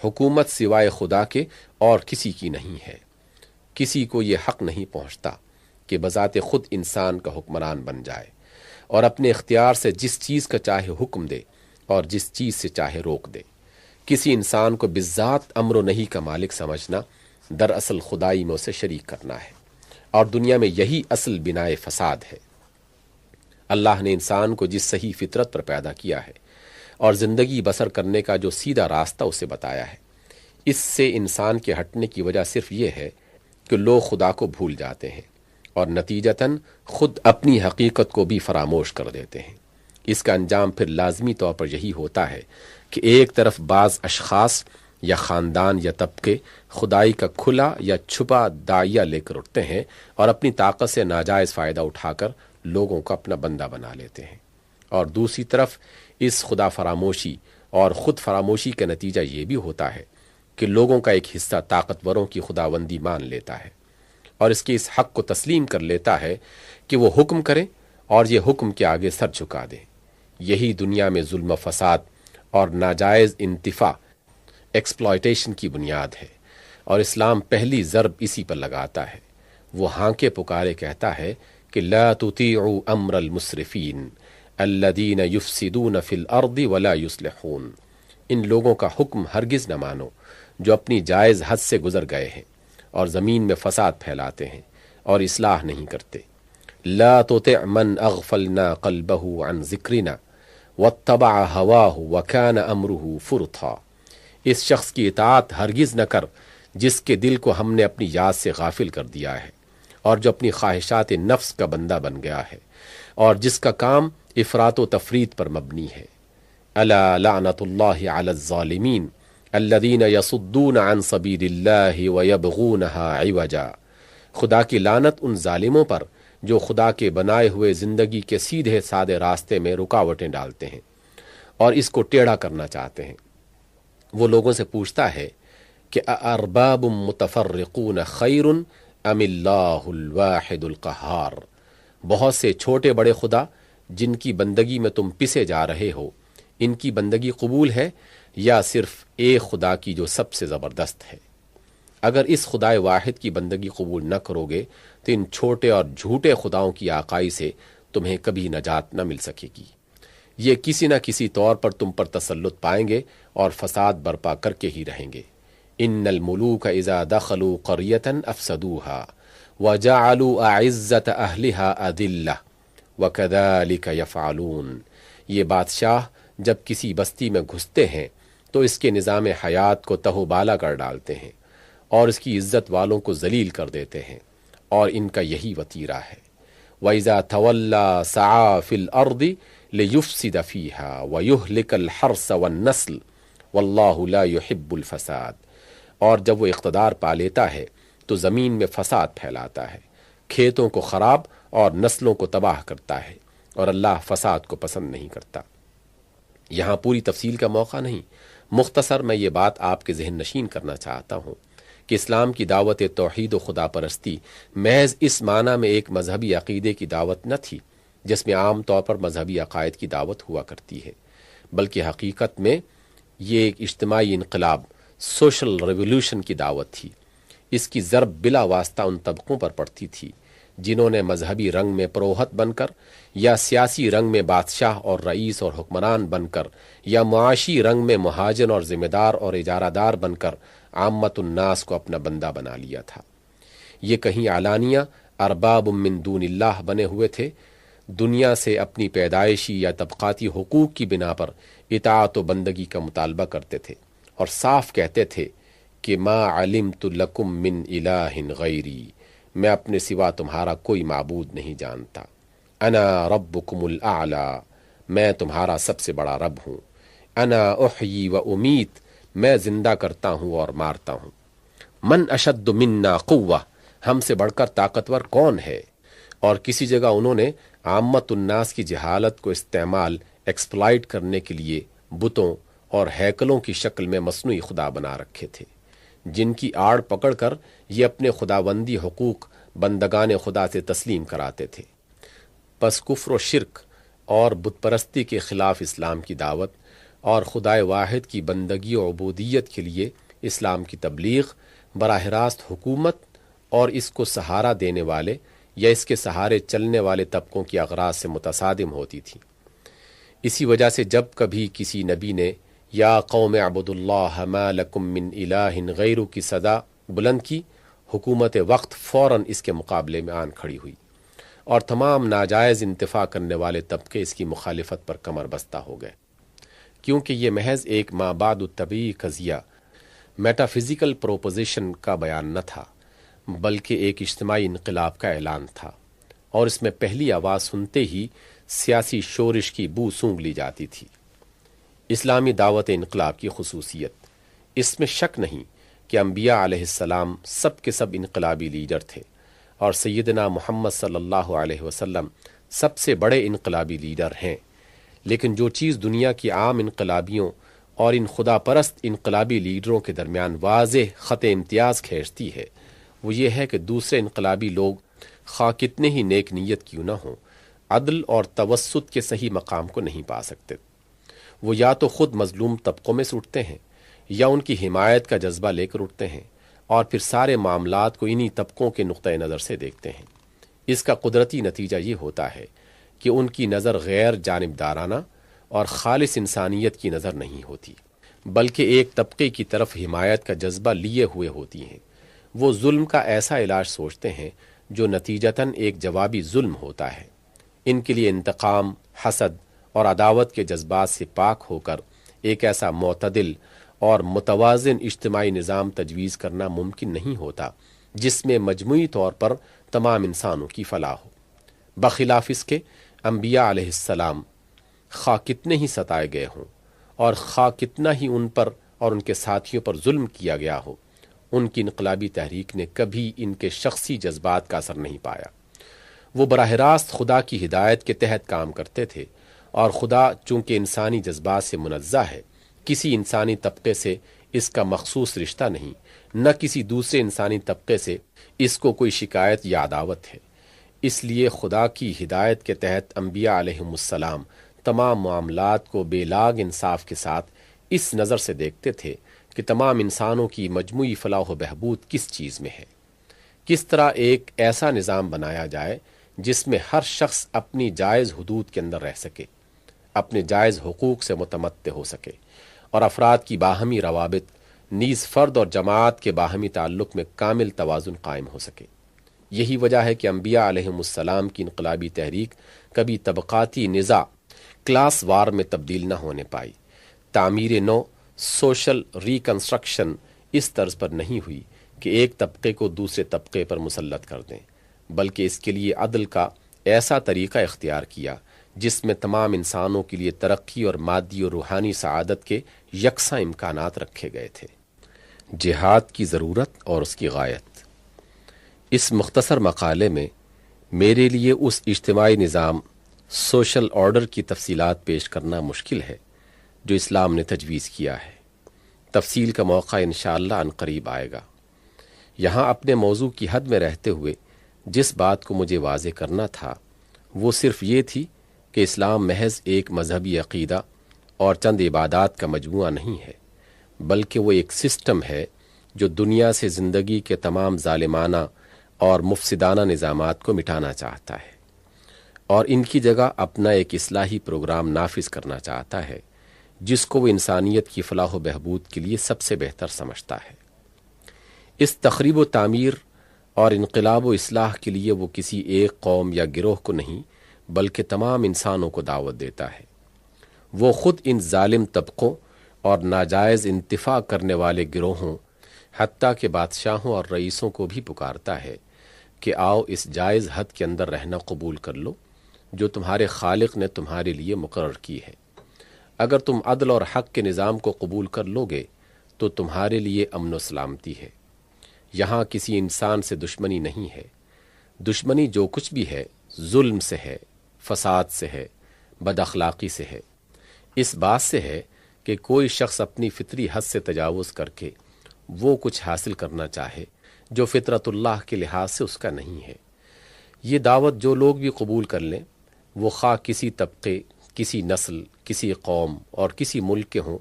حکومت سوائے خدا کے اور کسی کی نہیں ہے۔ کسی کو یہ حق نہیں پہنچتا کہ بذات خود انسان کا حکمران بن جائے اور اپنے اختیار سے جس چیز کا چاہے حکم دے اور جس چیز سے چاہے روک دے۔ کسی انسان کو بالذات امر و نہی کا مالک سمجھنا دراصل خدائی میں اسے شریک کرنا ہے، اور دنیا میں یہی اصل بنائے فساد ہے۔ اللہ نے انسان کو جس صحیح فطرت پر پیدا کیا ہے اور زندگی بسر کرنے کا جو سیدھا راستہ اسے بتایا ہے، اس سے انسان کے ہٹنے کی وجہ صرف یہ ہے کہ لوگ خدا کو بھول جاتے ہیں اور نتیجتاً خود اپنی حقیقت کو بھی فراموش کر دیتے ہیں۔ اس کا انجام پھر لازمی طور پر یہی ہوتا ہے کہ ایک طرف بعض اشخاص یا خاندان یا طبقے خدائی کا کھلا یا چھپا داعیہ لے کر اٹھتے ہیں اور اپنی طاقت سے ناجائز فائدہ اٹھا کر لوگوں کو اپنا بندہ بنا لیتے ہیں، اور دوسری طرف اس خدا فراموشی اور خود فراموشی کا نتیجہ یہ بھی ہوتا ہے کہ لوگوں کا ایک حصہ طاقتوروں کی خداوندی مان لیتا ہے اور اس کے اس حق کو تسلیم کر لیتا ہے کہ وہ حکم کرے اور یہ حکم کے آگے سر جھکا دے۔ یہی دنیا میں ظلم و فساد اور ناجائز انتفاع ایکسپلائٹیشن کی بنیاد ہے، اور اسلام پہلی ضرب اسی پر لگاتا ہے۔ وہ ہانکے پکارے کہتا ہے کہ لا تطیعوا امر المسرفین الذین یفسدون فی الارض ولا یصلحون، ان لوگوں کا حکم ہرگز نہ مانو جو اپنی جائز حد سے گزر گئے ہیں اور زمین میں فساد پھیلاتے ہیں اور اصلاح نہیں کرتے۔ لا تطع من اغفلنا قلبہ عن ذکرنا واتبع ہواہ وکان امرہ فرطا، اس شخص کی اطاعت ہرگز نہ کر جس کے دل کو ہم نے اپنی یاد سے غافل کر دیا ہے اور جو اپنی خواہشات نفس کا بندہ بن گیا ہے اور جس کا کام افراط و تفریط پر مبنی ہے۔ الا لعنت اللہ علی الظالمین الذین یصدون عن سبیل اللہ ویبغونها عوجا، خدا کی لعنت ان ظالموں پر جو خدا کے بنائے ہوئے زندگی کے سیدھے سادے راستے میں رکاوٹیں ڈالتے ہیں اور اس کو ٹیڑھا کرنا چاہتے ہیں۔ وہ لوگوں سے پوچھتا ہے کہ ارباب متفرقون خیر ام اللہ الواحد القہار، بہت سے چھوٹے بڑے خدا جن کی بندگی میں تم پسے جا رہے ہو، ان کی بندگی قبول ہے یا صرف ایک خدا کی جو سب سے زبردست ہے؟ اگر اس خدائے واحد کی بندگی قبول نہ کرو گے تو ان چھوٹے اور جھوٹے خداؤں کی آقائی سے تمہیں کبھی نجات نہ مل سکے گی۔ یہ کسی نہ کسی طور پر تم پر تسلط پائیں گے اور فساد برپا کر کے ہی رہیں گے۔ ان الملوک اذا دخلوا قریۃ افسدوها وجعلوا اعزۃ اہلها اذلہ وکذلک یفعلون، یہ بادشاہ جب کسی بستی میں گھستے ہیں تو اس کے نظام حیات کو تہو بالا کر ڈالتے ہیں اور اس کی عزت والوں کو ذلیل کر دیتے ہیں، اور ان کا یہی وتیرہ ہے۔ وَإِذَا تَوَلَّى سَعَى فِي الْأَرْضِ لِيُفْسِدَ فِيهَا وَيُهْلِكَ الْحَرْثَ وَالنَّسْلَ وَاللَّهُ لَا يُحِبُّ الْفَسَادَ، اور جب وہ اقتدار پا لیتا ہے تو زمین میں فساد پھیلاتا ہے، کھیتوں کو خراب اور نسلوں کو تباہ کرتا ہے، اور اللہ فساد کو پسند نہیں کرتا۔ یہاں پوری تفصیل کا موقع نہیں، مختصر میں یہ بات آپ کے ذہن نشین کرنا چاہتا ہوں کہ اسلام کی دعوت توحید و خدا پرستی محض اس معنی میں ایک مذہبی عقیدے کی دعوت نہ تھی جس میں عام طور پر مذہبی عقائد کی دعوت ہوا کرتی ہے، بلکہ حقیقت میں یہ ایک اجتماعی انقلاب، سوشل ریولوشن کی دعوت تھی۔ اس کی ضرب بلا واسطہ ان طبقوں پر پڑتی تھی جنہوں نے مذہبی رنگ میں پروہت بن کر یا سیاسی رنگ میں بادشاہ اور رئیس اور حکمران بن کر یا معاشی رنگ میں مہاجن اور ذمہ دار اور اجارہ دار بن کر عامت الناس کو اپنا بندہ بنا لیا تھا۔ یہ کہیں علانیہ ارباب من دون اللہ بنے ہوئے تھے، دنیا سے اپنی پیدائشی یا طبقاتی حقوق کی بنا پر اطاعت و بندگی کا مطالبہ کرتے تھے اور صاف کہتے تھے کہ ما علمت لکم من الہ غیری، میں اپنے سوا تمہارا کوئی معبود نہیں جانتا، انا ربکم الاعلی، میں تمہارا سب سے بڑا رب ہوں، انا احیی و امیت، میں زندہ کرتا ہوں اور مارتا ہوں، من اشد منا قوہ، ہم سے بڑھ کر طاقتور کون ہے؟ اور کسی جگہ انہوں نے عامت الناس کی جہالت کو استعمال ایکسپلائٹ کرنے کے لیے بتوں اور ہیکلوں کی شکل میں مصنوعی خدا بنا رکھے تھے جن کی آڑ پکڑ کر یہ اپنے خداوندی حقوق بندگان خدا سے تسلیم کراتے تھے۔ پس کفر و شرک اور بت پرستی کے خلاف اسلام کی دعوت اور خدائے واحد کی بندگی و عبودیت کے لیے اسلام کی تبلیغ براہ راست حکومت اور اس کو سہارا دینے والے یا اس کے سہارے چلنے والے طبقوں کی اغراض سے متصادم ہوتی تھی۔ اسی وجہ سے جب کبھی کسی نبی نے یا قوم اعبدوا اللہ ما لکم من الہ غیرہ کی صدا بلند کی، حکومت وقت فوراً اس کے مقابلے میں آن کھڑی ہوئی اور تمام ناجائز انتفاع کرنے والے طبقے اس کی مخالفت پر کمر بستہ ہو گئے، کیونکہ یہ محض ایک ما بعد الطبیعی قضیہ، میٹا فزیکل پروپوزیشن کا بیان نہ تھا، بلکہ ایک اجتماعی انقلاب کا اعلان تھا، اور اس میں پہلی آواز سنتے ہی سیاسی شورش کی بو سونگھ لی جاتی تھی۔ اسلامی دعوت انقلاب کی خصوصیت، اس میں شک نہیں کہ انبیاء علیہ السلام سب کے سب انقلابی لیڈر تھے، اور سیدنا محمد صلی اللہ علیہ وسلم سب سے بڑے انقلابی لیڈر ہیں، لیکن جو چیز دنیا کی عام انقلابیوں اور ان خدا پرست انقلابی لیڈروں کے درمیان واضح خط امتیاز کھینچتی ہے وہ یہ ہے کہ دوسرے انقلابی لوگ خواہ کتنے ہی نیک نیت کیوں نہ ہوں، عدل اور توسط کے صحیح مقام کو نہیں پا سکتے۔ وہ یا تو خود مظلوم طبقوں میں سے اٹھتے ہیں یا ان کی حمایت کا جذبہ لے کر اٹھتے ہیں اور پھر سارے معاملات کو انہی طبقوں کے نقطۂ نظر سے دیکھتے ہیں۔ اس کا قدرتی نتیجہ یہ ہوتا ہے کہ ان کی نظر غیر جانبدارانہ اور خالص انسانیت کی نظر نہیں ہوتی، بلکہ ایک طبقے کی طرف حمایت کا جذبہ لیے ہوئے ہوتی ہیں۔ وہ ظلم کا ایسا علاج سوچتے ہیں جو نتیجتاً ایک جوابی ظلم ہوتا ہے۔ ان کے لیے انتقام، حسد اور عداوت کے جذبات سے پاک ہو کر ایک ایسا معتدل اور متوازن اجتماعی نظام تجویز کرنا ممکن نہیں ہوتا جس میں مجموعی طور پر تمام انسانوں کی فلاح ہو۔ بخلاف اس کے انبیاء علیہ السلام خواہ کتنے ہی ستائے گئے ہوں اور خواہ کتنا ہی ان پر اور ان کے ساتھیوں پر ظلم کیا گیا ہو، ان کی انقلابی تحریک نے کبھی ان کے شخصی جذبات کا اثر نہیں پایا۔ وہ براہ راست خدا کی ہدایت کے تحت کام کرتے تھے، اور خدا چونکہ انسانی جذبات سے منزہ ہے، کسی انسانی طبقے سے اس کا مخصوص رشتہ نہیں، نہ کسی دوسرے انسانی طبقے سے اس کو کوئی شکایت یا عداوت ہے۔ اس لیے خدا کی ہدایت کے تحت انبیاء علیہم السلام تمام معاملات کو بے لاگ انصاف کے ساتھ اس نظر سے دیکھتے تھے کہ تمام انسانوں کی مجموعی فلاح و بہبود کس چیز میں ہے، کس طرح ایک ایسا نظام بنایا جائے جس میں ہر شخص اپنی جائز حدود کے اندر رہ سکے، اپنے جائز حقوق سے متمتع ہو سکے، اور افراد کی باہمی روابط نیز فرد اور جماعت کے باہمی تعلق میں کامل توازن قائم ہو سکے۔ یہی وجہ ہے کہ انبیاء علیہم السلام کی انقلابی تحریک کبھی طبقاتی نزاع، کلاس وار میں تبدیل نہ ہونے پائی۔ تعمیر نو، سوشل ریکنسٹرکشن اس طرز پر نہیں ہوئی کہ ایک طبقے کو دوسرے طبقے پر مسلط کر دیں، بلکہ اس کے لیے عدل کا ایسا طریقہ اختیار کیا جس میں تمام انسانوں کے لیے ترقی اور مادی اور روحانی سعادت کے یکساں امکانات رکھے گئے تھے۔ جہاد کی ضرورت اور اس کی غایت۔ اس مختصر مقالے میں میرے لیے اس اجتماعی نظام، سوشل آرڈر کی تفصیلات پیش کرنا مشکل ہے جو اسلام نے تجویز کیا ہے۔ تفصیل کا موقع انشاءاللہ عنقریب آئے گا۔ یہاں اپنے موضوع کی حد میں رہتے ہوئے جس بات کو مجھے واضح کرنا تھا وہ صرف یہ تھی کہ اسلام محض ایک مذہبی عقیدہ اور چند عبادات کا مجموعہ نہیں ہے، بلکہ وہ ایک سسٹم ہے جو دنیا سے زندگی کے تمام ظالمانہ اور مفسدانہ نظامات کو مٹانا چاہتا ہے، اور ان کی جگہ اپنا ایک اصلاحی پروگرام نافذ کرنا چاہتا ہے جس کو وہ انسانیت کی فلاح و بہبود کے لیے سب سے بہتر سمجھتا ہے۔ اس تخریب و تعمیر اور انقلاب و اصلاح کے لیے وہ کسی ایک قوم یا گروہ کو نہیں بلکہ تمام انسانوں کو دعوت دیتا ہے۔ وہ خود ان ظالم طبقوں اور ناجائز انتفاع کرنے والے گروہوں، حتیٰ کہ بادشاہوں اور رئیسوں کو بھی پکارتا ہے کہ آؤ اس جائز حد کے اندر رہنا قبول کر لو جو تمہارے خالق نے تمہارے لیے مقرر کی ہے۔ اگر تم عدل اور حق کے نظام کو قبول کر لو گے تو تمہارے لیے امن و سلامتی ہے۔ یہاں کسی انسان سے دشمنی نہیں ہے، دشمنی جو کچھ بھی ہے ظلم سے ہے، فساد سے ہے، بد اخلاقی سے ہے، اس بات سے ہے کہ کوئی شخص اپنی فطری حد سے تجاوز کر کے وہ کچھ حاصل کرنا چاہے جو فطرت اللہ کے لحاظ سے اس کا نہیں ہے۔ یہ دعوت جو لوگ بھی قبول کر لیں، وہ خواہ کسی طبقے، کسی نسل، کسی قوم اور کسی ملک کے ہوں،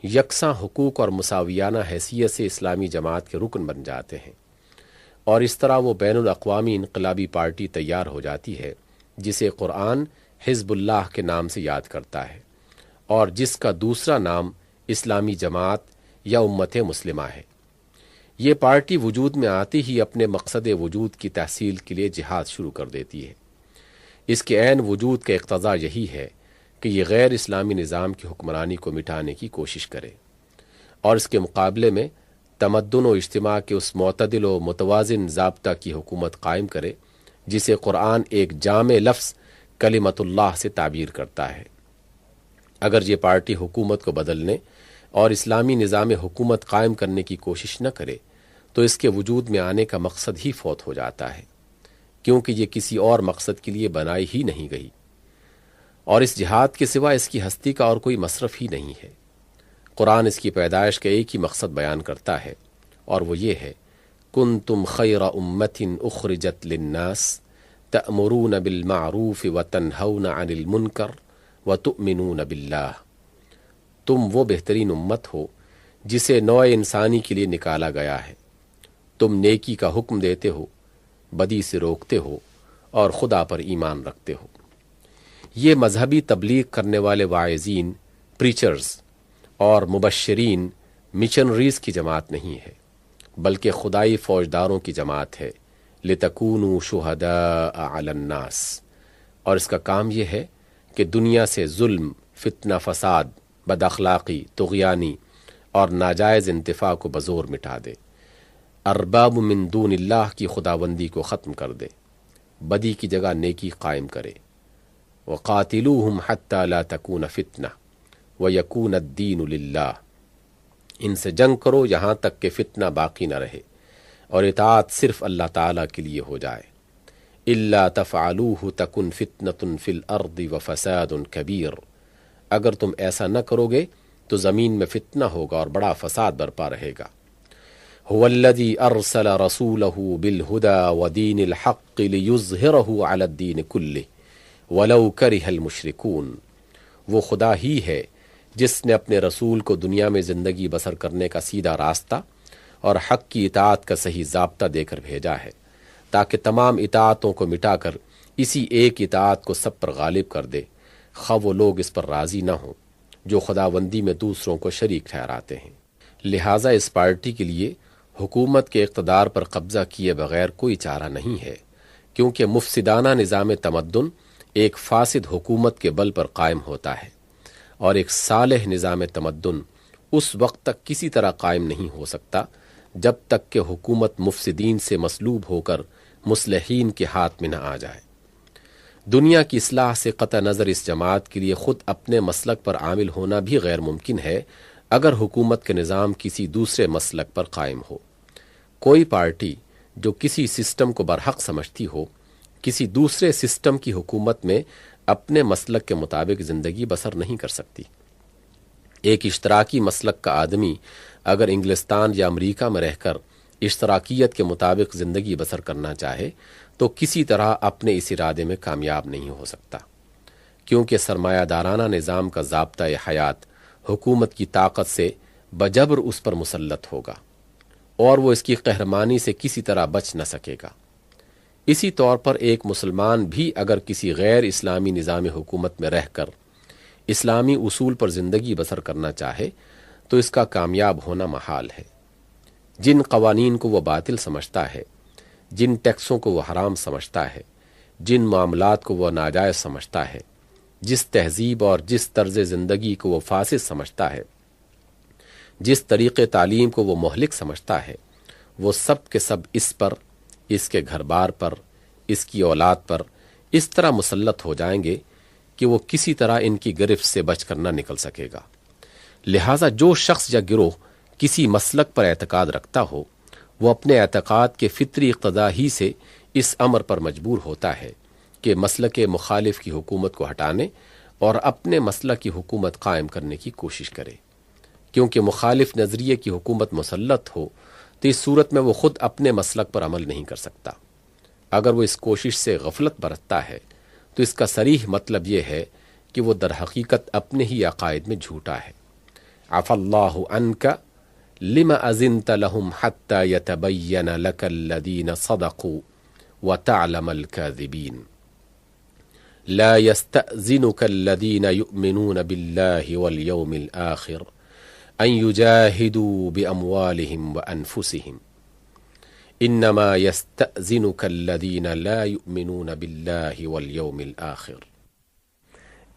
یکساں حقوق اور مساویانہ حیثیت سے اسلامی جماعت کے رکن بن جاتے ہیں، اور اس طرح وہ بین الاقوامی انقلابی پارٹی تیار ہو جاتی ہے جسے قرآن حزب اللہ کے نام سے یاد کرتا ہے، اور جس کا دوسرا نام اسلامی جماعت یا امت مسلمہ ہے۔ یہ پارٹی وجود میں آتی ہی اپنے مقصد وجود کی تحصیل کے لیے جہاد شروع کر دیتی ہے۔ اس کے عین وجود کا اقتضا یہی ہے کہ یہ غیر اسلامی نظام کی حکمرانی کو مٹانے کی کوشش کرے، اور اس کے مقابلے میں تمدن و اجتماع کے اس معتدل و متوازن ضابطہ کی حکومت قائم کرے جسے قرآن ایک جامع لفظ کلمت اللہ سے تعبیر کرتا ہے۔ اگر یہ پارٹی حکومت کو بدلنے اور اسلامی نظام حکومت قائم کرنے کی کوشش نہ کرے تو اس کے وجود میں آنے کا مقصد ہی فوت ہو جاتا ہے، کیونکہ یہ کسی اور مقصد کے لیے بنائی ہی نہیں گئی، اور اس جہاد کے سوا اس کی ہستی کا اور کوئی مصرف ہی نہیں ہے۔ قرآن اس کی پیدائش کا ایک ہی مقصد بیان کرتا ہے، اور وہ یہ ہے کنتم خیر امت اخرجت للناس تأمرون بالمعروف وتنہون عن المنکر وتؤمنون باللہ۔ تم وہ بہترین امت ہو جسے نوع انسانی کے لیے نکالا گیا ہے، تم نیکی کا حکم دیتے ہو، بدی سے روکتے ہو، اور خدا پر ایمان رکھتے ہو۔ یہ مذہبی تبلیغ کرنے والے واعظین، پریچرز اور مبشرین، مشنریز کی جماعت نہیں ہے، بلکہ خدائی فوجداروں کی جماعت ہے، لِتَكُونُوا شُهَدَاءَ عَلَى النَّاسِ، اور اس کا کام یہ ہے کہ دنیا سے ظلم، فتنہ فساد، بد اخلاقی، طغیانی اور ناجائز انتفاع کو بزور مٹا دے۔ ارباب من دون اللہ کی خداوندی کو ختم کر دے، بدی کی جگہ نیکی قائم کرے۔ وقاتلوہم حتی لا تکون فتنہ ویکون الدین للہ، ان سے جنگ کرو یہاں تک کہ فتنہ باقی نہ رہے اور اطاعت صرف اللہ تعالیٰ کے لیے ہو جائے۔ الا تفعلوہ تکن فتنۃ فی الارض وفساد کبیر، اگر تم ایسا نہ کرو گے تو زمین میں فتنہ ہوگا اور بڑا فساد برپا رہے گا۔ هو الذی ارسل رسولہ بالہدی ودین الحق لیظہرہ علی الدین کلہ ولو کرہ المشرکون، وہ خدا ہی ہے جس نے اپنے رسول کو دنیا میں زندگی بسر کرنے کا سیدھا راستہ اور حق کی اطاعت کا صحیح ضابطہ دے کر بھیجا ہے، تاکہ تمام اطاعتوں کو مٹا کر اسی ایک اطاعت کو سب پر غالب کر دے، خواہ وہ لوگ اس پر راضی نہ ہوں جو خداوندی میں دوسروں کو شریک ٹھہراتے ہیں۔ لہٰذا اس پارٹی کے لیے حکومت کے اقتدار پر قبضہ کیے بغیر کوئی چارہ نہیں ہے، کیونکہ مفسدانہ نظام تمدن ایک فاسد حکومت کے بل پر قائم ہوتا ہے، اور ایک صالح نظام تمدن اس وقت تک کسی طرح قائم نہیں ہو سکتا جب تک کہ حکومت مفسدین سے مسلوب ہو کر مصلحین کے ہاتھ میں نہ آ جائے۔ دنیا کی اصلاح سے قطع نظر اس جماعت کے لیے خود اپنے مسلک پر عامل ہونا بھی غیر ممکن ہے اگر حکومت کے نظام کسی دوسرے مسلک پر قائم ہو۔ کوئی پارٹی جو کسی سسٹم کو برحق سمجھتی ہو کسی دوسرے سسٹم کی حکومت میں اپنے مسلک کے مطابق زندگی بسر نہیں کر سکتی۔ ایک اشتراکی مسلک کا آدمی اگر انگلستان یا امریکہ میں رہ کر اشتراکیت کے مطابق زندگی بسر کرنا چاہے تو کسی طرح اپنے اس ارادے میں کامیاب نہیں ہو سکتا، کیونکہ سرمایہ دارانہ نظام کا ضابطۂ حیات حکومت کی طاقت سے بجبر اس پر مسلط ہوگا اور وہ اس کی قہرمانی سے کسی طرح بچ نہ سکے گا۔ اسی طور پر ایک مسلمان بھی اگر کسی غیر اسلامی نظام حکومت میں رہ کر اسلامی اصول پر زندگی بسر کرنا چاہے تو اس کا کامیاب ہونا محال ہے۔ جن قوانین کو وہ باطل سمجھتا ہے، جن ٹیکسوں کو وہ حرام سمجھتا ہے، جن معاملات کو وہ ناجائز سمجھتا ہے، جس تہذیب اور جس طرز زندگی کو وہ فاسد سمجھتا ہے، جس طریقے تعلیم کو وہ مہلک سمجھتا ہے، وہ سب کے سب اس پر، اس کے گھر بار پر، اس کی اولاد پر اس طرح مسلط ہو جائیں گے کہ وہ کسی طرح ان کی گرفت سے بچ کر نہ نکل سکے گا۔ لہٰذا جو شخص یا گروہ کسی مسلک پر اعتقاد رکھتا ہو وہ اپنے اعتقاد کے فطری اقتضا ہی سے اس امر پر مجبور ہوتا ہے کہ مسلک مخالف کی حکومت کو ہٹانے اور اپنے مسلک کی حکومت قائم کرنے کی کوشش کرے، کیونکہ مخالف نظریے کی حکومت مسلط ہو تو اس صورت میں وہ خود اپنے مسلک پر عمل نہیں کر سکتا۔ اگر وہ اس کوشش سے غفلت برتتا ہے تو اس کا صریح مطلب یہ ہے کہ وہ در حقیقت اپنے ہی عقائد میں جھوٹا ہے۔ عفا اللہ عنک لما اذنت لهم حتى يتبين لك الذين صدقوا وتعلم الكاذبين لا يستأذنك الذين يؤمنون بالله واليوم الآخر أن يجاهدوا بأموالهم وأنفسهم إنما يستأذنك الذين لا يؤمنون بالله واليوم الآخر۔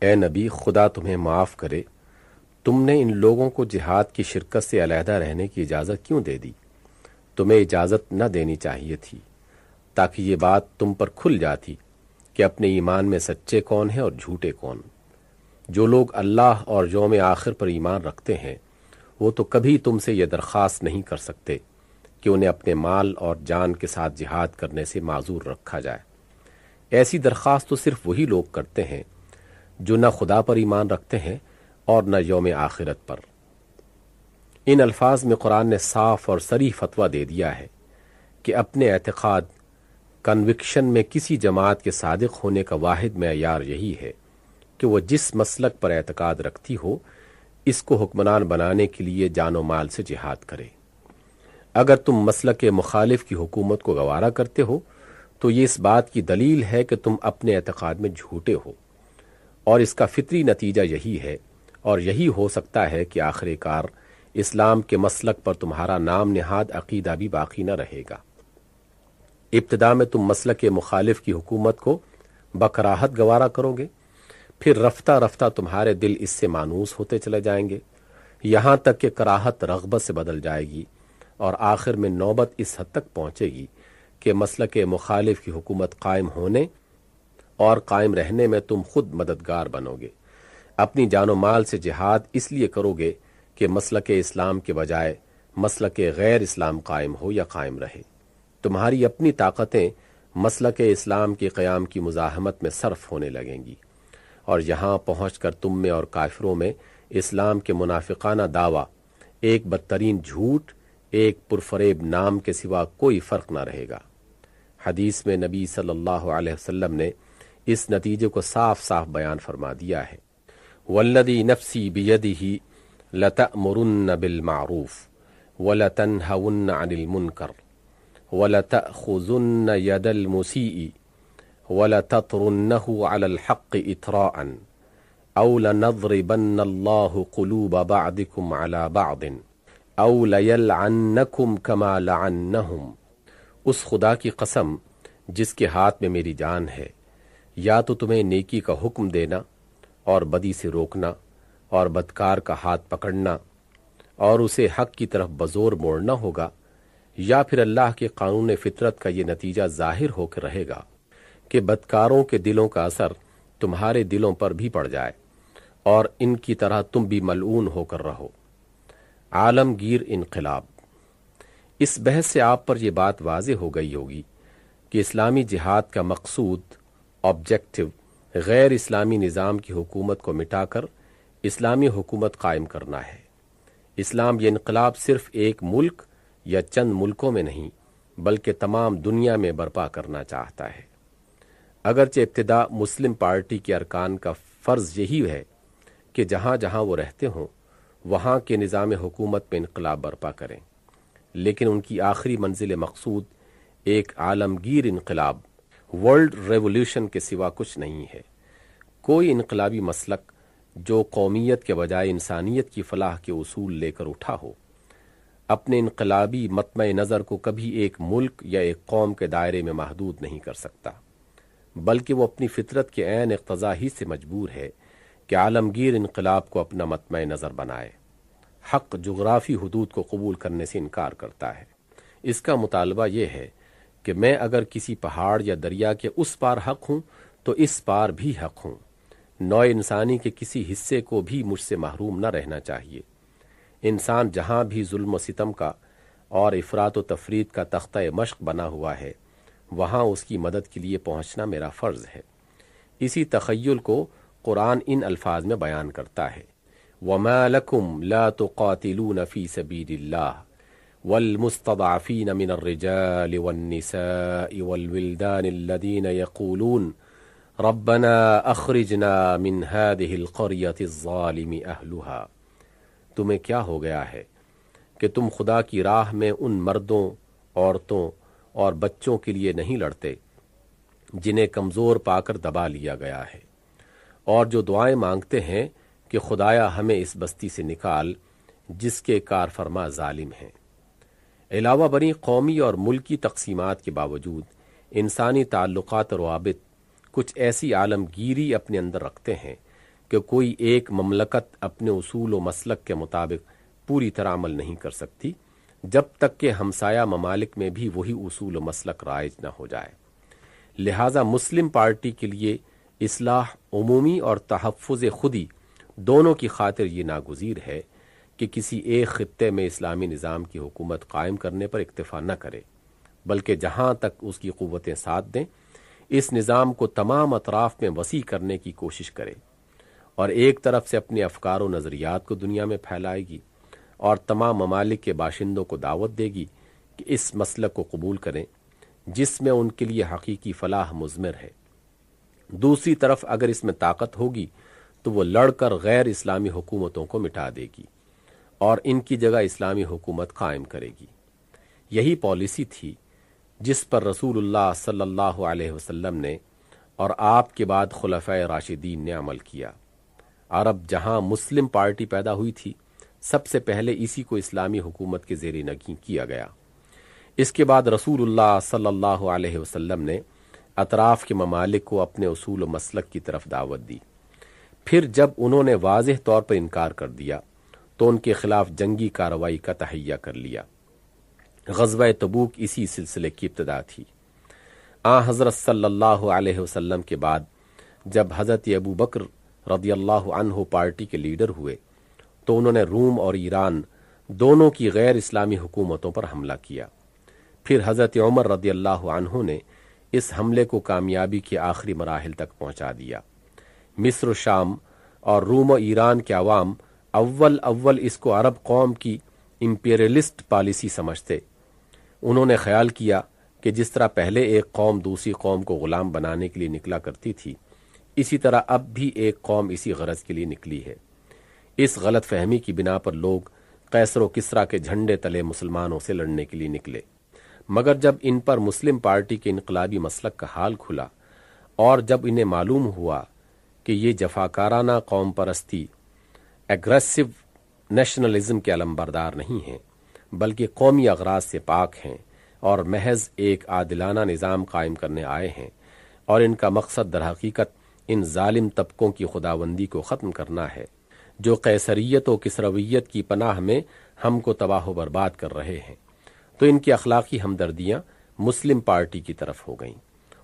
اے نبی، خدا تمہیں معاف کرے، تم نے ان لوگوں کو جہاد کی شرکت سے علیحدہ رہنے کی اجازت کیوں دے دی؟ تمہیں اجازت نہ دینی چاہیے تھی، تاکہ یہ بات تم پر کھل جاتی کہ اپنے ایمان میں سچے کون ہیں اور جھوٹے کون۔ جو لوگ اللہ اور یوم آخر پر ایمان رکھتے ہیں وہ تو کبھی تم سے یہ درخواست نہیں کر سکتے کہ انہیں اپنے مال اور جان کے ساتھ جہاد کرنے سے معذور رکھا جائے۔ ایسی درخواست تو صرف وہی لوگ کرتے ہیں جو نہ خدا پر ایمان رکھتے ہیں اور نہ یوم آخرت پر۔ ان الفاظ میں قرآن نے صاف اور صریح فتویٰ دے دیا ہے کہ اپنے اعتقاد کنوکشن میں کسی جماعت کے صادق ہونے کا واحد معیار یہی ہے کہ وہ جس مسلک پر اعتقاد رکھتی ہو اس کو حکمران بنانے کے لیے جان و مال سے جہاد کرے۔ اگر تم مسلک مخالف کی حکومت کو گوارا کرتے ہو تو یہ اس بات کی دلیل ہے کہ تم اپنے اعتقاد میں جھوٹے ہو، اور اس کا فطری نتیجہ یہی ہے اور یہی ہو سکتا ہے کہ آخر کار اسلام کے مسلک پر تمہارا نام نہاد عقیدہ بھی باقی نہ رہے گا۔ ابتدا میں تم مسلک مخالف کی حکومت کو بکراہت گوارا کرو گے، پھر رفتہ رفتہ تمہارے دل اس سے مانوس ہوتے چلے جائیں گے، یہاں تک کہ کراہت رغبت سے بدل جائے گی اور آخر میں نوبت اس حد تک پہنچے گی کہ مسلک مخالف کی حکومت قائم ہونے اور قائم رہنے میں تم خود مددگار بنو گے۔ اپنی جان و مال سے جہاد اس لیے کرو گے کہ مسلک اسلام کے بجائے مسلک غیر اسلام قائم ہو یا قائم رہے۔ تمہاری اپنی طاقتیں مسلک اسلام کے قیام کی مزاحمت میں صرف ہونے لگیں گی، اور یہاں پہنچ کر تم میں اور کافروں میں اسلام کے منافقانہ دعویٰ، ایک بدترین جھوٹ، ایک پرفریب نام کے سوا کوئی فرق نہ رہے گا۔ حدیث میں نبی صلی اللہ علیہ وسلم نے اس نتیجے کو صاف صاف بیان فرما دیا ہے۔ والذی نفسی بیدہ لتأمرن بالمعروف ولتنہون عن المنکر ولتأخذن ید المسیء ولتطرنہ علی الحق اطراء او لنضربن اللہ قلوب بعضکم علی بعض او لیلعنکم کما لعنہم۔ اس خدا کی قسم جس کے ہاتھ میں میری جان ہے، یا تو تمہیں نیکی کا حکم دینا اور بدی سے روکنا اور بدکار کا ہاتھ پکڑنا اور اسے حق کی طرف بزور موڑنا ہوگا، یا پھر اللہ کے قانون فطرت کا یہ نتیجہ ظاہر ہو کے رہے گا کہ بدکاروں کے دلوں کا اثر تمہارے دلوں پر بھی پڑ جائے اور ان کی طرح تم بھی ملعون ہو کر رہو۔ عالمگیر انقلاب۔ اس بحث سے آپ پر یہ بات واضح ہو گئی ہوگی کہ اسلامی جہاد کا مقصود، آبجیکٹو، غیر اسلامی نظام کی حکومت کو مٹا کر اسلامی حکومت قائم کرنا ہے۔ اسلام یہ انقلاب صرف ایک ملک یا چند ملکوں میں نہیں بلکہ تمام دنیا میں برپا کرنا چاہتا ہے۔ اگرچہ ابتدا مسلم پارٹی کے ارکان کا فرض یہی ہے کہ جہاں جہاں وہ رہتے ہوں وہاں کے نظام حکومت میں انقلاب برپا کریں، لیکن ان کی آخری منزل مقصود ایک عالمگیر انقلاب، ورلڈ ریولوشن کے سوا کچھ نہیں ہے۔ کوئی انقلابی مسلک جو قومیت کے بجائے انسانیت کی فلاح کے اصول لے کر اٹھا ہو، اپنے انقلابی مطمع نظر کو کبھی ایک ملک یا ایک قوم کے دائرے میں محدود نہیں کر سکتا، بلکہ وہ اپنی فطرت کے عین اقتضا ہی سے مجبور ہے کہ عالمگیر انقلاب کو اپنا مطمع نظر بنائے۔ حق جغرافی حدود کو قبول کرنے سے انکار کرتا ہے۔ اس کا مطالبہ یہ ہے کہ میں اگر کسی پہاڑ یا دریا کے اس پار حق ہوں تو اس پار بھی حق ہوں۔ نوع انسانی کے کسی حصے کو بھی مجھ سے محروم نہ رہنا چاہیے۔ انسان جہاں بھی ظلم و ستم کا اور افراط و تفرید کا تختہ مشق بنا ہوا ہے، وہاں اس کی مدد کے لیے پہنچنا میرا فرض ہے۔ اسی تخیل کو قرآن ان الفاظ میں بیان کرتا ہے: وَمَا لَكُمْ لَا تُقَاتِلُونَ فِي سَبِيلِ اللَّهِ وَالْمُسْتَضْعَفِينَ مِنَ الرِّجَالِ وَالنِّسَاءِ وَالْوِلْدَانِ الَّذِينَ يَقُولُونَ رَبَّنَا أَخْرِجْنَا مِنْ هَذِهِ الْقَرْيَةِ الظَّالِمِ أَهْلُهَا۔ تمہیں کیا ہو گیا ہے کہ تم خدا کی راہ میں ان مردوں، عورتوں اور بچوں کے لیے نہیں لڑتے جنہیں کمزور پا کر دبا لیا گیا ہے، اور جو دعائیں مانگتے ہیں کہ خدایا ہمیں اس بستی سے نکال جس کے کارفرما ظالم ہیں۔ علاوہ بری قومی اور ملکی تقسیمات کے باوجود انسانی تعلقات اور روابط کچھ ایسی عالمگیری اپنے اندر رکھتے ہیں کہ کوئی ایک مملکت اپنے اصول و مسلک کے مطابق پوری طرح عمل نہیں کر سکتی جب تک کہ ہمسایہ ممالک میں بھی وہی اصول و مسلک رائج نہ ہو جائے۔ لہٰذا مسلم پارٹی کے لیے اصلاح عمومی اور تحفظ خودی دونوں کی خاطر یہ ناگزیر ہے کہ کسی ایک خطے میں اسلامی نظام کی حکومت قائم کرنے پر اکتفا نہ کرے، بلکہ جہاں تک اس کی قوتیں ساتھ دیں اس نظام کو تمام اطراف میں وسیع کرنے کی کوشش کرے، اور ایک طرف سے اپنے افکار و نظریات کو دنیا میں پھیلائے گی اور تمام ممالک کے باشندوں کو دعوت دے گی کہ اس مسلک کو قبول کریں جس میں ان کے لیے حقیقی فلاح مضمر ہے۔ دوسری طرف اگر اس میں طاقت ہوگی تو وہ لڑ کر غیر اسلامی حکومتوں کو مٹا دے گی اور ان کی جگہ اسلامی حکومت قائم کرے گی۔ یہی پالیسی تھی جس پر رسول اللہ صلی اللہ علیہ وسلم نے اور آپ کے بعد خلفائے راشدین نے عمل کیا۔ عرب جہاں مسلم پارٹی پیدا ہوئی تھی، سب سے پہلے اسی کو اسلامی حکومت کے زیر نگین کیا گیا۔ اس کے بعد رسول اللہ صلی اللہ علیہ وسلم نے اطراف کے ممالک کو اپنے اصول و مسلک کی طرف دعوت دی۔ پھر جب انہوں نے واضح طور پر انکار کر دیا تو ان کے خلاف جنگی کارروائی کا تہیہ کر لیا۔ غزوہ تبوک اسی سلسلے کی ابتدا تھی۔ حضرت صلی اللہ علیہ وسلم کے بعد جب حضرت ابو بکر رضی اللہ عنہ پارٹی کے لیڈر ہوئے تو انہوں نے روم اور ایران دونوں کی غیر اسلامی حکومتوں پر حملہ کیا۔ پھر حضرت عمر رضی اللہ عنہ نے اس حملے کو کامیابی کے آخری مراحل تک پہنچا دیا۔ مصر و شام اور روم و ایران کے عوام اول اس کو عرب قوم کی امپیریلسٹ پالیسی سمجھتے۔ انہوں نے خیال کیا کہ جس طرح پہلے ایک قوم دوسری قوم کو غلام بنانے کے لیے نکلا کرتی تھی، اسی طرح اب بھی ایک قوم اسی غرض کے لیے نکلی ہے۔ اس غلط فہمی کی بنا پر لوگ قیصر و کسریٰ کے جھنڈے تلے مسلمانوں سے لڑنے کے لیے نکلے، مگر جب ان پر مسلم پارٹی کے انقلابی مسلک کا حال کھلا اور جب انہیں معلوم ہوا کہ یہ جفاکارانہ قوم پرستی ایگریسو نیشنلزم کے علمبردار نہیں ہیں بلکہ قومی اغراض سے پاک ہیں اور محض ایک عادلانہ نظام قائم کرنے آئے ہیں، اور ان کا مقصد در حقیقت ان ظالم طبقوں کی خداوندی کو ختم کرنا ہے جو قیصریت و کسرویت کی پناہ میں ہم کو تباہ و برباد کر رہے ہیں، تو ان کی اخلاقی ہمدردیاں مسلم پارٹی کی طرف ہو گئیں۔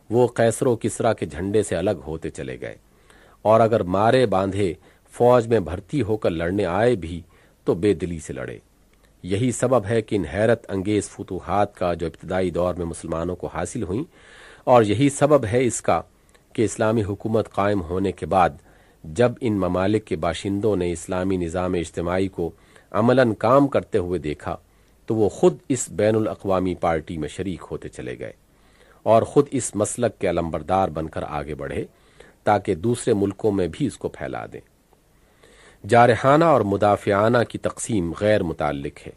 وہ قیصر و کسریٰ کے جھنڈے سے الگ ہوتے چلے گئے، اور اگر مارے باندھے فوج میں بھرتی ہو کر لڑنے آئے بھی تو بے دلی سے لڑے۔ یہی سبب ہے کہ ان حیرت انگیز فتوحات کا جو ابتدائی دور میں مسلمانوں کو حاصل ہوئیں، اور یہی سبب ہے اس کا کہ اسلامی حکومت قائم ہونے کے بعد جب ان ممالک کے باشندوں نے اسلامی نظام اجتماعی کو عملاً کام کرتے ہوئے دیکھا تو وہ خود اس بین الاقوامی پارٹی میں شریک ہوتے چلے گئے اور خود اس مسلک کے علمبردار بن کر آگے بڑھے تاکہ دوسرے ملکوں میں بھی اس کو پھیلا دیں۔ جارحانہ اور مدافعانہ کی تقسیم غیر متعلق ہے۔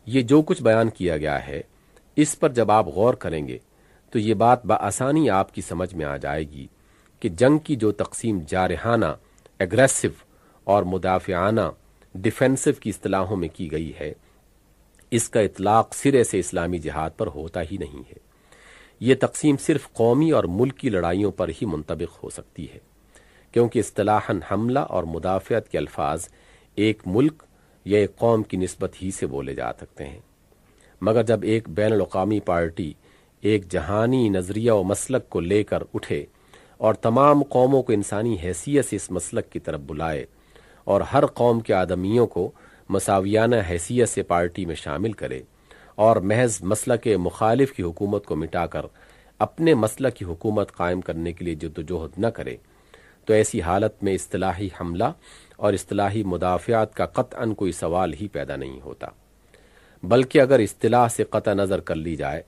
یہ جو کچھ بیان کیا گیا ہے اس پر جب آپ غور کریں گے تو یہ بات بآسانی آپ کی سمجھ میں آ جائے گی کہ جنگ کی جو تقسیم جارحانہ ایگریسو اور مدافعانہ ڈیفینسو کی اصطلاحوں میں کی گئی ہے، اس کا اطلاق سرے سے اسلامی جہاد پر ہوتا ہی نہیں ہے۔ یہ تقسیم صرف قومی اور ملکی لڑائیوں پر ہی منطبق ہو سکتی ہے، کیونکہ اصطلاحاً حملہ اور مدافعت کے الفاظ ایک ملک یا ایک قوم کی نسبت ہی سے بولے جا سکتے ہیں، مگر جب ایک بین الاقوامی پارٹی ایک جہانی نظریہ و مسلک کو لے کر اٹھے اور تمام قوموں کو انسانی حیثیت سے اس مسلک کی طرف بلائے اور ہر قوم کے آدمیوں کو مساویانہ حیثیت سے پارٹی میں شامل کرے اور محض مسلک مخالف کی حکومت کو مٹا کر اپنے مسلک کی حکومت قائم کرنے کے لیے جدوجہد نہ کرے، تو ایسی حالت میں اصطلاحی حملہ اور اصطلاحی مدافعت کا قطعاً کوئی سوال ہی پیدا نہیں ہوتا، بلکہ اگر اصطلاح سے قطع نظر کر لی جائے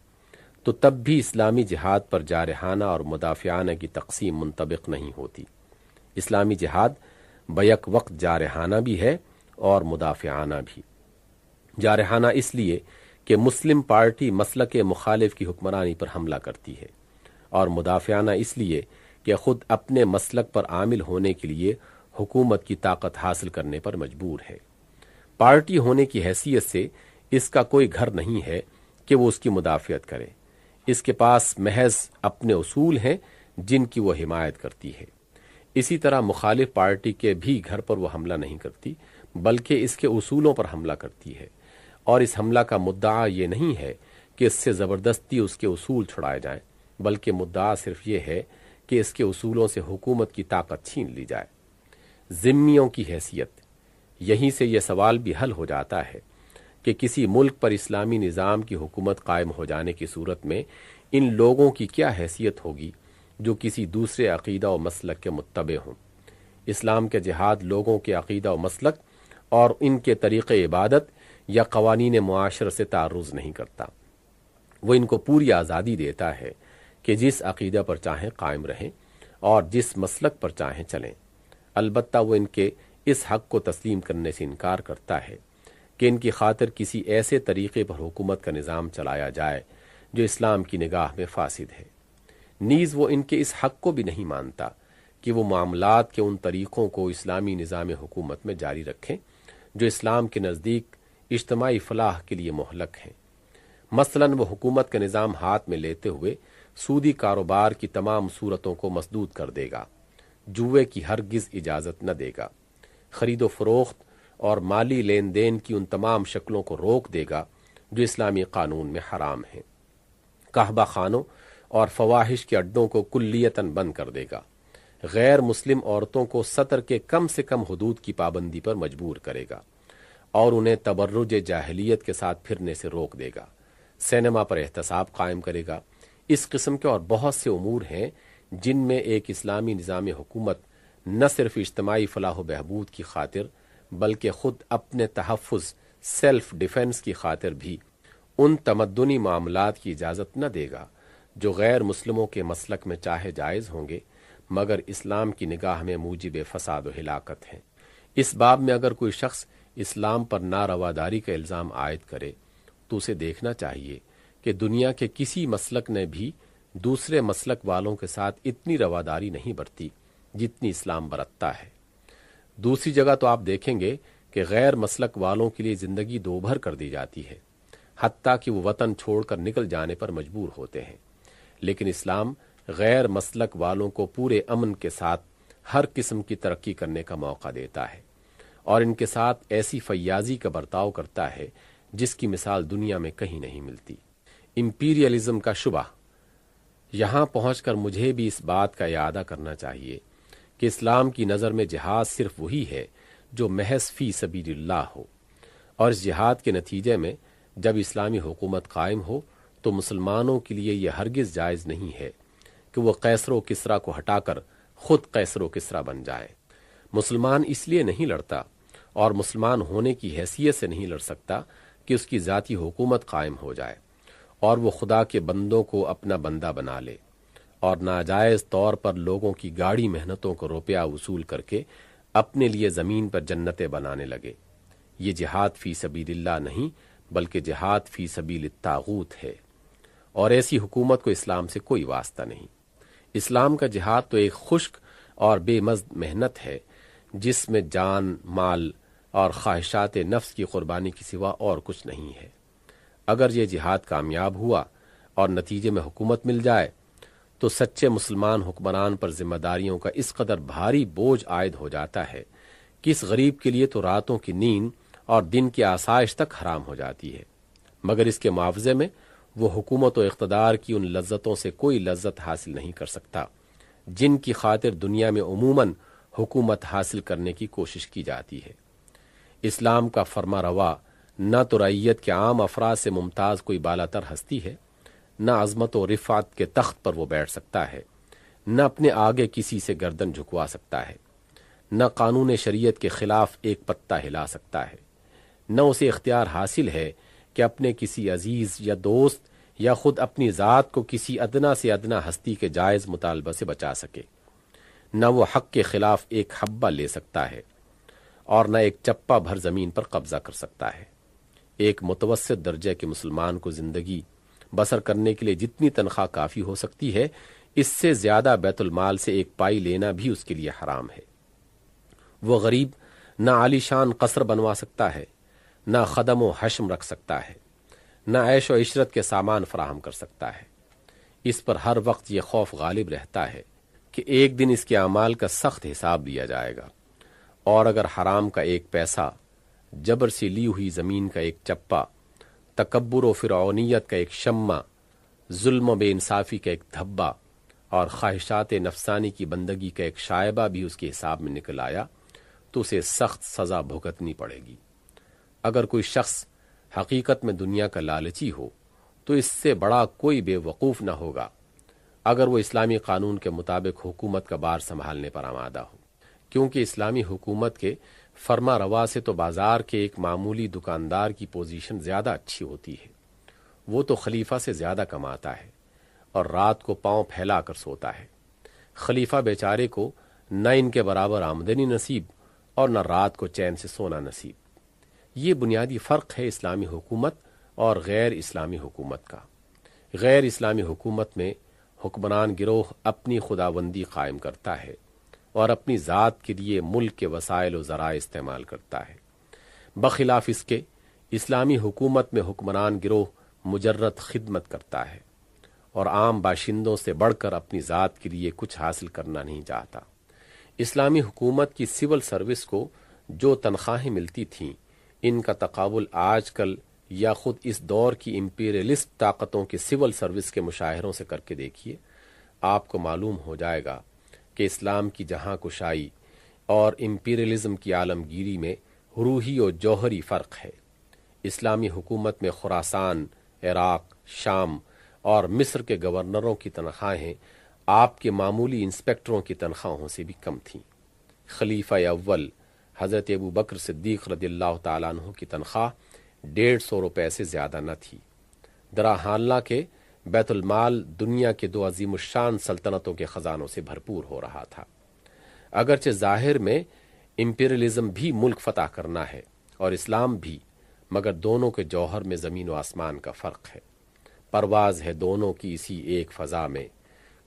تو تب بھی اسلامی جہاد پر جارحانہ اور مدافعانہ کی تقسیم منطبق نہیں ہوتی۔ اسلامی جہاد بیک وقت جارحانہ بھی ہے اور مدافعانہ بھی۔ جارحانہ اس لیے کہ مسلم پارٹی مسلک مخالف کی حکمرانی پر حملہ کرتی ہے، اور مدافعانہ اس لیے کہ خود اپنے مسلک پر عامل ہونے کے لیے حکومت کی طاقت حاصل کرنے پر مجبور ہے۔ پارٹی ہونے کی حیثیت سے اس کا کوئی گھر نہیں ہے کہ وہ اس کی مدافعت کرے، اس کے پاس محض اپنے اصول ہیں جن کی وہ حمایت کرتی ہے۔ اسی طرح مخالف پارٹی کے بھی گھر پر وہ حملہ نہیں کرتی بلکہ اس کے اصولوں پر حملہ کرتی ہے، اور اس حملہ کا مدعا یہ نہیں ہے کہ اس سے زبردستی اس کے اصول چھڑائے جائیں، بلکہ مدعا صرف یہ ہے کہ اس کے اصولوں سے حکومت کی طاقت چھین لی جائے۔ ذمیوں کی حیثیت، یہیں سے یہ سوال بھی حل ہو جاتا ہے کہ کسی ملک پر اسلامی نظام کی حکومت قائم ہو جانے کی صورت میں ان لوگوں کی کیا حیثیت ہوگی جو کسی دوسرے عقیدہ و مسلک کے متبع ہوں۔ اسلام کے جہاد لوگوں کے عقیدہ و مسلک اور ان کے طریق عبادت یا قوانین معاشرت سے تعرض نہیں کرتا، وہ ان کو پوری آزادی دیتا ہے کہ جس عقیدہ پر چاہیں قائم رہیں اور جس مسلک پر چاہیں چلیں۔ البتہ وہ ان کے اس حق کو تسلیم کرنے سے انکار کرتا ہے کہ ان کی خاطر کسی ایسے طریقے پر حکومت کا نظام چلایا جائے جو اسلام کی نگاہ میں فاسد ہے۔ نیز وہ ان کے اس حق کو بھی نہیں مانتا کہ وہ معاملات کے ان طریقوں کو اسلامی نظام حکومت میں جاری رکھیں جو اسلام کے نزدیک اجتماعی فلاح کے لیے مہلک ہیں۔ مثلاً وہ حکومت کا نظام ہاتھ میں لیتے ہوئے سودی کاروبار کی تمام صورتوں کو مسدود کر دے گا، جوئے کی ہرگز اجازت نہ دے گا، خرید و فروخت اور مالی لین دین کی ان تمام شکلوں کو روک دے گا جو اسلامی قانون میں حرام ہیں۔ قحبہ خانوں اور فواہش کے اڈوں کو کلیتاً بند کر دے گا۔ غیر مسلم عورتوں کو سطر کے کم سے کم حدود کی پابندی پر مجبور کرے گا اور انہیں تبرج جاہلیت کے ساتھ پھرنے سے روک دے گا۔ سینما پر احتساب قائم کرے گا۔ اس قسم کے اور بہت سے امور ہیں جن میں ایک اسلامی نظام حکومت نہ صرف اجتماعی فلاح و بہبود کی خاطر بلکہ خود اپنے تحفظ سیلف ڈیفنس کی خاطر بھی ان تمدنی معاملات کی اجازت نہ دے گا جو غیر مسلموں کے مسلک میں چاہے جائز ہوں گے مگر اسلام کی نگاہ میں موجب فساد و ہلاکت ہیں۔ اس باب میں اگر کوئی شخص اسلام پر نارواداری کا الزام عائد کرے تو اسے دیکھنا چاہیے کہ دنیا کے کسی مسلک نے بھی دوسرے مسلک والوں کے ساتھ اتنی رواداری نہیں برتی جتنی اسلام برتتا ہے۔ دوسری جگہ تو آپ دیکھیں گے کہ غیر مسلک والوں کے لیے زندگی دوبھر کر دی جاتی ہے، حتیٰ کہ وہ وطن چھوڑ کر نکل جانے پر مجبور ہوتے ہیں، لیکن اسلام غیر مسلک والوں کو پورے امن کے ساتھ ہر قسم کی ترقی کرنے کا موقع دیتا ہے اور ان کے ساتھ ایسی فیاضی کا برتاؤ کرتا ہے جس کی مثال دنیا میں کہیں نہیں ملتی۔ امپیریلزم کا شبہ۔ یہاں پہنچ کر مجھے بھی اس بات کا اعادہ کرنا چاہیے کہ اسلام کی نظر میں جہاد صرف وہی ہے جو محض فی سبیل اللہ ہو، اور اس جہاد کے نتیجے میں جب اسلامی حکومت قائم ہو تو مسلمانوں کے لیے یہ ہرگز جائز نہیں ہے کہ وہ قیصر و کسریٰ کو ہٹا کر خود قیصر و کسریٰ بن جائیں۔ مسلمان اس لیے نہیں لڑتا اور مسلمان ہونے کی حیثیت سے نہیں لڑ سکتا کہ اس کی ذاتی حکومت قائم ہو جائے اور وہ خدا کے بندوں کو اپنا بندہ بنا لے اور ناجائز طور پر لوگوں کی گاڑی محنتوں کو روپیہ وصول کر کے اپنے لیے زمین پر جنتیں بنانے لگے۔ یہ جہاد فی سبیل اللہ نہیں بلکہ جہاد فی سبیل الطاغوت ہے، اور ایسی حکومت کو اسلام سے کوئی واسطہ نہیں۔ اسلام کا جہاد تو ایک خشک اور بے مزد محنت ہے جس میں جان، مال اور خواہشات نفس کی قربانی کے سوا اور کچھ نہیں ہے۔ اگر یہ جہاد کامیاب ہوا اور نتیجے میں حکومت مل جائے تو سچے مسلمان حکمران پر ذمہ داریوں کا اس قدر بھاری بوجھ عائد ہو جاتا ہے کہ اس غریب کے لیے تو راتوں کی نیند اور دن کی آسائش تک حرام ہو جاتی ہے، مگر اس کے معاوضے میں وہ حکومت و اقتدار کی ان لذتوں سے کوئی لذت حاصل نہیں کر سکتا جن کی خاطر دنیا میں عموماً حکومت حاصل کرنے کی کوشش کی جاتی ہے۔ اسلام کا فرما روا نہ تو رعیت کے عام افراد سے ممتاز کوئی بالا تر ہستی ہے، نہ عظمت و رفعت کے تخت پر وہ بیٹھ سکتا ہے، نہ اپنے آگے کسی سے گردن جھکوا سکتا ہے، نہ قانون شریعت کے خلاف ایک پتہ ہلا سکتا ہے، نہ اسے اختیار حاصل ہے کہ اپنے کسی عزیز یا دوست یا خود اپنی ذات کو کسی ادنا سے ادنا ہستی کے جائز مطالبہ سے بچا سکے، نہ وہ حق کے خلاف ایک حبہ لے سکتا ہے اور نہ ایک چپا بھر زمین پر قبضہ کر سکتا ہے۔ ایک متوسط درجے کے مسلمان کو زندگی بسر کرنے کے لیے جتنی تنخواہ کافی ہو سکتی ہے، اس سے زیادہ بیت المال سے ایک پائی لینا بھی اس کے لیے حرام ہے۔ وہ غریب نہ عالی شان قصر بنوا سکتا ہے، نہ خدم و حشم رکھ سکتا ہے، نہ عیش و عشرت کے سامان فراہم کر سکتا ہے۔ اس پر ہر وقت یہ خوف غالب رہتا ہے کہ ایک دن اس کے اعمال کا سخت حساب لیا جائے گا، اور اگر حرام کا ایک پیسہ، جبر سے لی ہوئی زمین کا ایک چپا، تکبر و فرعونیت کا ایک شمع، ظلم و بے انصافی کا ایک دھبا اور خواہشات نفسانی کی بندگی کا ایک شائبہ بھی اس کے حساب میں نکل آیا تو اسے سخت سزا بھگتنی پڑے گی۔ اگر کوئی شخص حقیقت میں دنیا کا لالچی ہو تو اس سے بڑا کوئی بے وقوف نہ ہوگا اگر وہ اسلامی قانون کے مطابق حکومت کا بار سنبھالنے پر آمادہ ہو، کیونکہ اسلامی حکومت کے فرما روا سے تو بازار کے ایک معمولی دکاندار کی پوزیشن زیادہ اچھی ہوتی ہے۔ وہ تو خلیفہ سے زیادہ کماتا ہے اور رات کو پاؤں پھیلا کر سوتا ہے۔ خلیفہ بیچارے کو نہ ان کے برابر آمدنی نصیب اور نہ رات کو چین سے سونا نصیب۔ یہ بنیادی فرق ہے اسلامی حکومت اور غیر اسلامی حکومت کا۔ غیر اسلامی حکومت میں حکمران گروہ اپنی خداوندی قائم کرتا ہے اور اپنی ذات کے لیے ملک کے وسائل و ذرائع استعمال کرتا ہے۔ بخلاف اس کے اسلامی حکومت میں حکمران گروہ مجرد خدمت کرتا ہے اور عام باشندوں سے بڑھ کر اپنی ذات کے لیے کچھ حاصل کرنا نہیں چاہتا۔ اسلامی حکومت کی سول سروس کو جو تنخواہیں ملتی تھیں، ان کا تقابل آج کل یا خود اس دور کی امپیریلسٹ طاقتوں کی سول سروس کے مشاہروں سے کر کے دیکھیے، آپ کو معلوم ہو جائے گا کہ اسلام کی جہاں کشائی اور امپیریلزم کی عالمگیری میں روحی و جوہری فرق ہے۔ اسلامی حکومت میں خراسان، عراق، شام اور مصر کے گورنروں کی تنخواہیں آپ کے معمولی انسپکٹروں کی تنخواہوں سے بھی کم تھیں۔ خلیفہ اول حضرت ابو بکر صدیق رضی اللہ تعالیٰ عنہ کی تنخواہ 150 روپے سے زیادہ نہ تھی۔ درا حالانکہ بیت المال دنیا کے دو عظیم الشان سلطنتوں کے خزانوں سے بھرپور ہو رہا تھا۔ اگرچہ ظاہر میں امپیریلزم بھی ملک فتح کرنا ہے اور اسلام بھی، مگر دونوں کے جوہر میں زمین و آسمان کا فرق ہے۔ پرواز ہے دونوں کی اسی ایک فضا میں،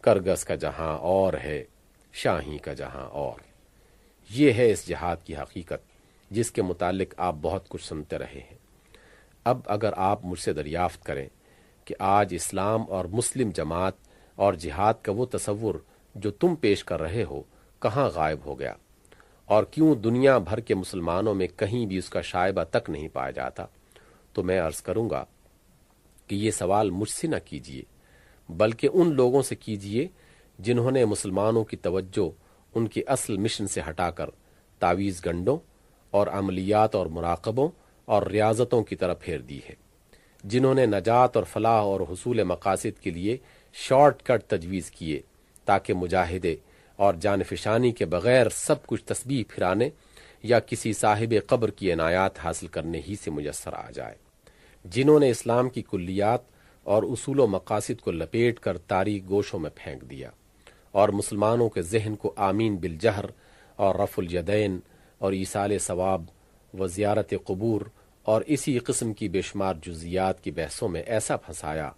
کرگس کا جہاں اور ہے، شاہی کا جہاں اور۔ یہ ہے اس جہاد کی حقیقت جس کے متعلق آپ بہت کچھ سنتے رہے ہیں۔ اب اگر آپ مجھ سے دریافت کریں کہ آج اسلام اور مسلم جماعت اور جہاد کا وہ تصور جو تم پیش کر رہے ہو کہاں غائب ہو گیا، اور کیوں دنیا بھر کے مسلمانوں میں کہیں بھی اس کا شائبہ تک نہیں پایا جاتا، تو میں عرض کروں گا کہ یہ سوال مجھ سے نہ کیجیے، بلکہ ان لوگوں سے کیجیے جنہوں نے مسلمانوں کی توجہ ان کے اصل مشن سے ہٹا کر تعویذ گنڈوں اور عملیات اور مراقبوں اور ریاضتوں کی طرف پھیر دی ہے، جنہوں نے نجات اور فلاح اور حصول مقاصد کے لیے شارٹ کٹ تجویز کیے تاکہ مجاہدے اور جانفشانی کے بغیر سب کچھ تسبیح پھرانے یا کسی صاحب قبر کی عنایات حاصل کرنے ہی سے میسر آ جائے، جنہوں نے اسلام کی کلیات اور اصول و مقاصد کو لپیٹ کر تاریک گوشوں میں پھینک دیا اور مسلمانوں کے ذہن کو آمین بالجہر اور رفع الیدین اور ایصال ثواب و زیارت قبور اور اسی قسم کی بے شمار جزیات کی بحثوں میں ایسا پھنسایا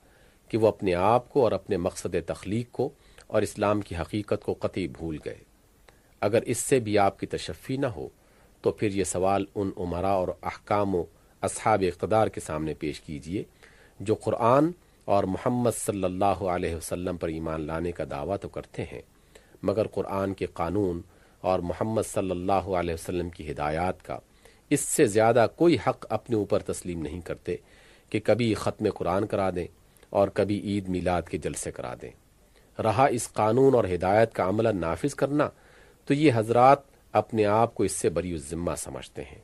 کہ وہ اپنے آپ کو اور اپنے مقصد تخلیق کو اور اسلام کی حقیقت کو قطعی بھول گئے۔ اگر اس سے بھی آپ کی تشفی نہ ہو تو پھر یہ سوال ان امراء اور احکام و اصحاب اقتدار کے سامنے پیش کیجیے جو قرآن اور محمد صلی اللہ علیہ وسلم پر ایمان لانے کا دعویٰ تو کرتے ہیں، مگر قرآن کے قانون اور محمد صلی اللہ علیہ وسلم کی ہدایات کا اس سے زیادہ کوئی حق اپنے اوپر تسلیم نہیں کرتے کہ کبھی ختم قرآن کرا دیں اور کبھی عید میلاد کے جلسے کرا دیں۔ رہا اس قانون اور ہدایت کا عملاً نافذ کرنا، تو یہ حضرات اپنے آپ کو اس سے بری الذمہ سمجھتے ہیں،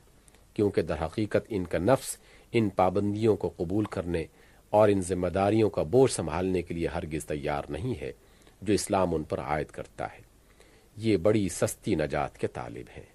کیونکہ در حقیقت ان کا نفس ان پابندیوں کو قبول کرنے اور ان ذمہ داریوں کا بوجھ سنبھالنے کے لیے ہرگز تیار نہیں ہے جو اسلام ان پر عائد کرتا ہے۔ یہ بڑی سستی نجات کے طالب ہیں۔